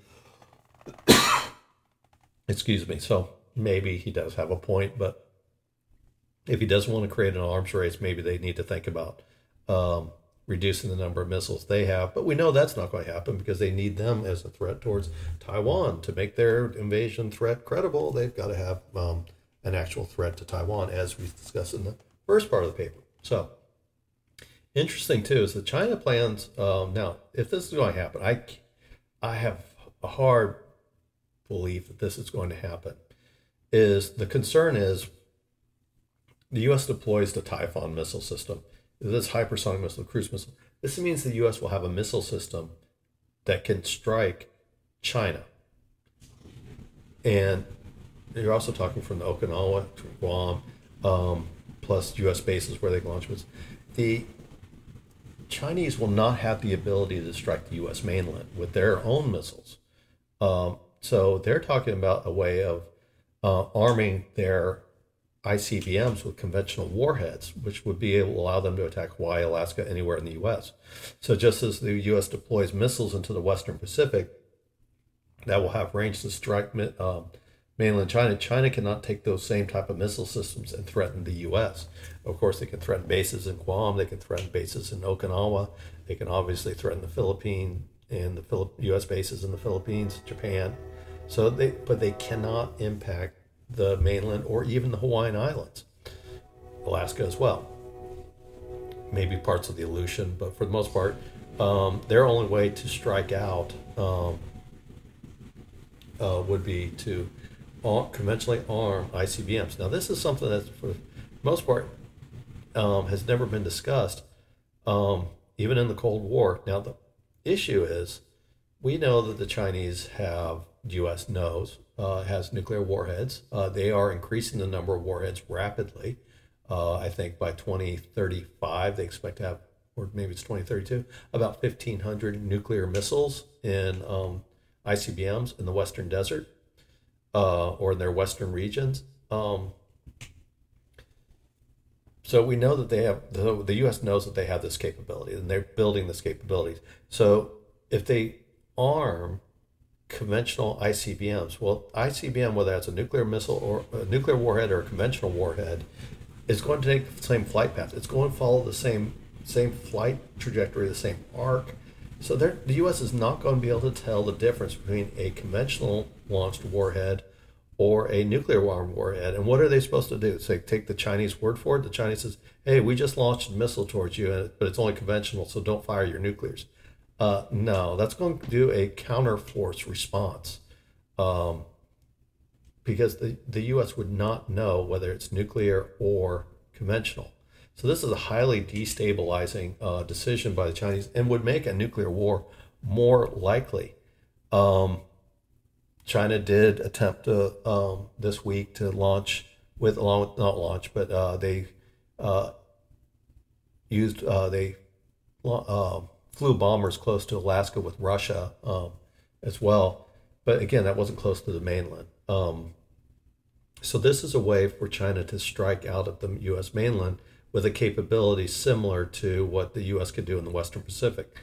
Excuse me. So maybe he does have a point, but if he doesn't want to create an arms race, maybe they need to think about reducing the number of missiles they have. But we know that's not going to happen because they need them as a threat towards Taiwan. To make their invasion threat credible, they've got to have an actual threat to Taiwan, as we discussed in the first part of the paper. So interesting, too, is that China plans, now, if this is going to happen, I have a hard belief that this is going to happen. The concern is the U.S. deploys the Typhoon missile system. This hypersonic missile, cruise missile. This means the U.S. will have a missile system that can strike China. And you're also talking from the Okinawa to Guam, plus U.S. bases where they can launch missiles. The Chinese will not have the ability to strike the U.S. mainland with their own missiles. So they're talking about a way of arming their ICBMs with conventional warheads, which would be able to allow them to attack Hawaii, Alaska, anywhere in the U.S. So just as the U.S. deploys missiles into the Western Pacific that will have range to strike mainland China, China cannot take those same type of missile systems and threaten the U.S. Of course, they can threaten bases in Guam, they can threaten bases in Okinawa, they can obviously threaten the Philippines and the U.S. bases in the Philippines, Japan. But they cannot impact the mainland or even the Hawaiian Islands, Alaska as well. Maybe parts of the Aleutian, but for the most part, their only way to strike out would be to conventionally arm ICBMs. Now, this is something that, for the most part, has never been discussed, even in the Cold War. Now, the issue is, we know that the Chinese U.S. knows, has nuclear warheads. They are increasing the number of warheads rapidly. I think by 2035, they expect to have, or maybe it's 2032, about 1,500 nuclear missiles in ICBMs in the Western Desert or in their Western regions. So we know that they have, the U.S. knows that they have this capability, and they're building this capability. So if they arm conventional ICBMs, well, ICBM, whether that's a nuclear missile or a nuclear warhead or a conventional warhead, is going to take the same flight path. It's going to follow the same flight trajectory, the same arc. So the U.S. is not going to be able to tell the difference between a conventional launched warhead or a nuclear armed warhead. And what are they supposed to do? So take the Chinese word for it. The Chinese says, hey, we just launched a missile towards you, but it's only conventional, so don't fire your nuclears. No, that's going to do a counterforce response, because the U.S. would not know whether it's nuclear or conventional. So this is a highly destabilizing decision by the Chinese, and would make a nuclear war more likely. China did attempt to this week to launch with, not launch, but they flew bombers close to Alaska with Russia as well. But again, that wasn't close to the mainland. So this is a way for China to strike out at the U.S. mainland with a capability similar to what the U.S. could do in the Western Pacific.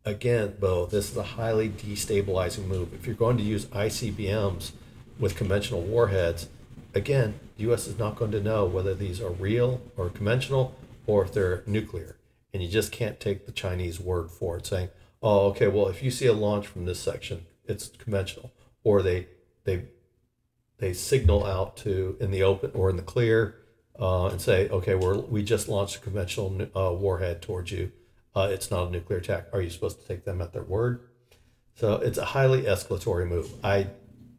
Again, Bo, this is a highly destabilizing move. If you're going to use ICBMs with conventional warheads, again, the U.S. is not going to know whether these are real or conventional or if they're nuclear. And you just can't take the Chinese word for it, saying, "Oh, okay, well, if you see a launch from this section, it's conventional," or they signal out to in the open or in the clear and say, "Okay, we just launched a conventional warhead towards you. It's not a nuclear attack." Are you supposed to take them at their word? So it's a highly escalatory move. I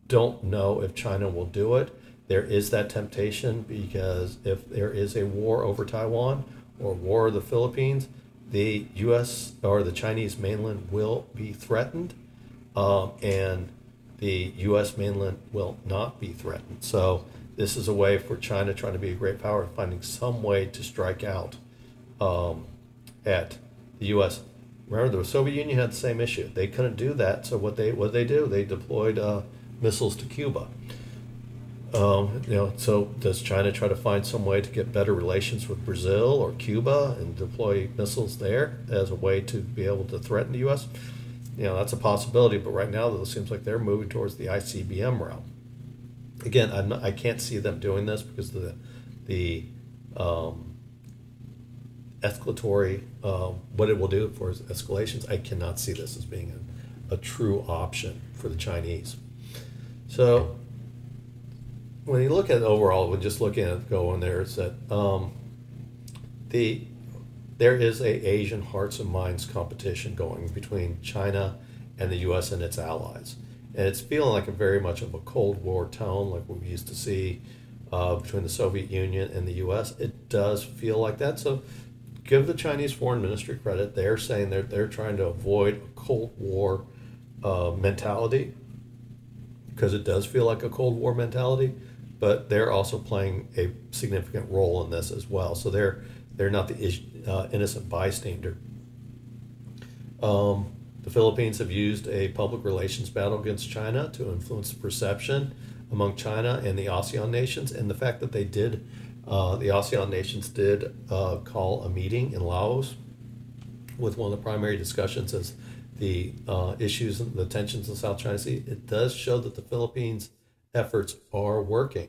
don't know if China will do it. There is that temptation because if there is a war over Taiwan or war of the Philippines, the U.S. or the Chinese mainland will be threatened, and the U.S. mainland will not be threatened. So this is a way for China, trying to be a great power, finding some way to strike out at the U.S. Remember, the Soviet Union had the same issue. They couldn't do that, so what did they do? They deployed missiles to Cuba. So does China try to find some way to get better relations with Brazil or Cuba and deploy missiles there as a way to be able to threaten the U.S.? That's a possibility, but right now, it seems like they're moving towards the ICBM route. Again, I can't see them doing this because the escalatory, what it will do for escalations, I cannot see this as being a true option for the Chinese. So when you look at it overall, we're just looking at going there, is that there is a Asian hearts and minds competition going between China and the U.S. and its allies. And it's feeling like very much of a Cold War tone, like we used to see between the Soviet Union and the U.S. It does feel like that. So give the Chinese Foreign Ministry credit. They're saying they're trying to avoid a Cold War mentality, because it does feel like a Cold War mentality, but they're also playing a significant role in this as well. So they're not the innocent bystander. The Philippines have used a public relations battle against China to influence the perception among China and the ASEAN nations, and the fact that the ASEAN nations did call a meeting in Laos with one of the primary discussions as the issues and the tensions in the South China Sea. It does show that the Philippines' efforts are working.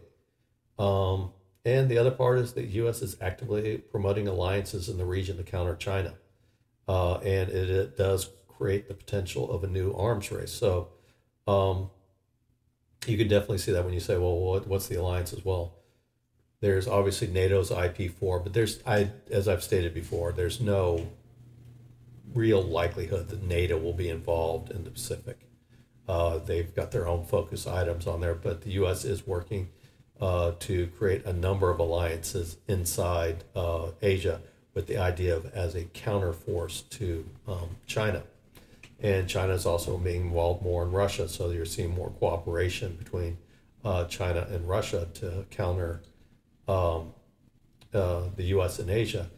And the other part is that the U.S. is actively promoting alliances in the region to counter China. And it does create the potential of a new arms race. So you can definitely see that when you say, well, what's the alliance as well? There's obviously NATO's IP4, but as I've stated before, there's no real likelihood that NATO will be involved in the Pacific. They've got their own focus items on there, but the U.S. is working to create a number of alliances inside Asia with the idea of as a counterforce to China. And China is also being involved more in Russia, so you're seeing more cooperation between China and Russia to counter the U.S. and Asia.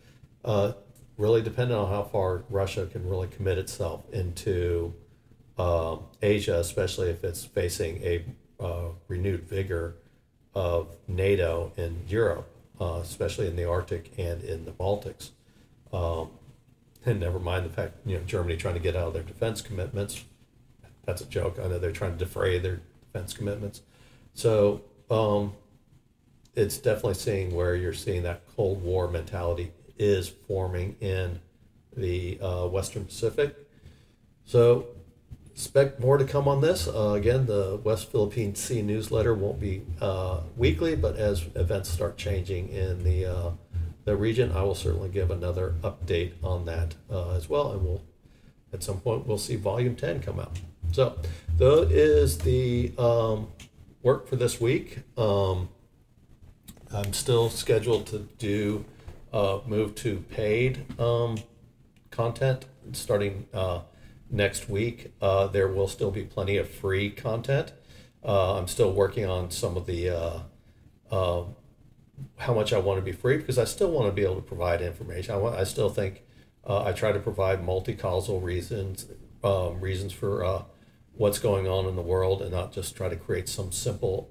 Really depending on how far Russia can really commit itself into Asia, especially if it's facing a renewed vigor of NATO in Europe, especially in the Arctic and in the Baltics. And never mind the fact, Germany trying to get out of their defense commitments. That's a joke. I know they're trying to defray their defense commitments. So it's definitely seeing where you're seeing that Cold War mentality is forming in the Western Pacific. So expect more to come on this. Again, the West Philippine Sea newsletter won't be weekly, but as events start changing in the region, I will certainly give another update on that as well. And at some point, we'll see Volume 10 come out. So that is the work for this week. I'm still scheduled to move to paid content starting next week. There will still be plenty of free content. I'm still working on some of the how much I want to be free, because I still want to be able to provide information. I still think I try to provide multi-causal reasons for what's going on in the world, and not just try to create some simple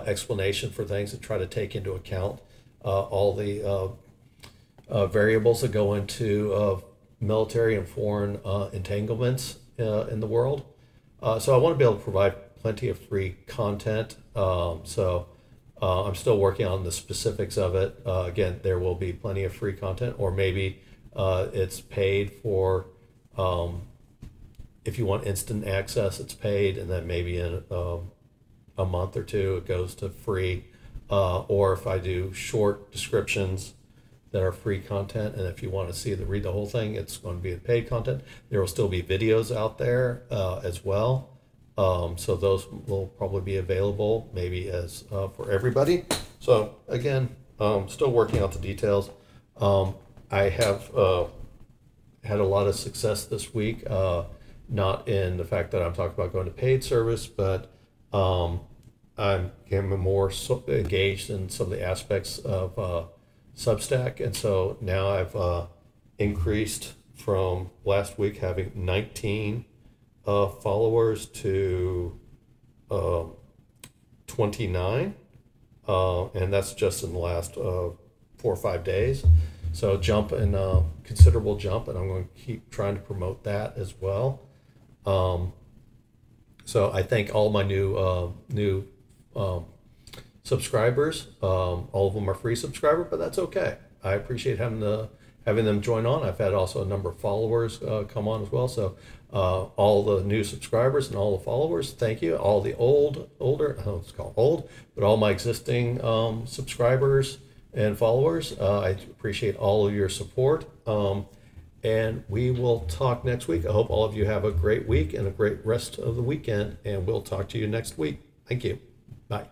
explanation for things, and try to take into account all the variables that go into military and foreign entanglements in the world. So I want to be able to provide plenty of free content. So I'm still working on the specifics of it. Again, there will be plenty of free content, or maybe it's paid for. If you want instant access, it's paid, and then maybe in a month or two it goes to free. Or if I do short descriptions that are free content, and if you want to read the whole thing, it's going to be paid content. There will still be videos out there as well. So those will probably be available maybe as for everybody. So again, still working out the details. I have had a lot of success this week, not in the fact that I'm talking about going to paid service, but I'm more engaged in some of the aspects of Substack. And so now I've increased from last week having 19 followers to 29, and that's just in the last 4 or 5 days. So considerable jump, and I'm going to keep trying to promote that as well. So I thank all my new subscribers. All of them are free subscribers, but that's okay. I appreciate having them join on. I've had also a number of followers come on as well. So all the new subscribers and all the followers, thank you. All the older, I don't know what it's called old, but all my existing subscribers and followers, I appreciate all of your support. And we will talk next week. I hope all of you have a great week and a great rest of the weekend, and we'll talk to you next week. Thank you. Bye.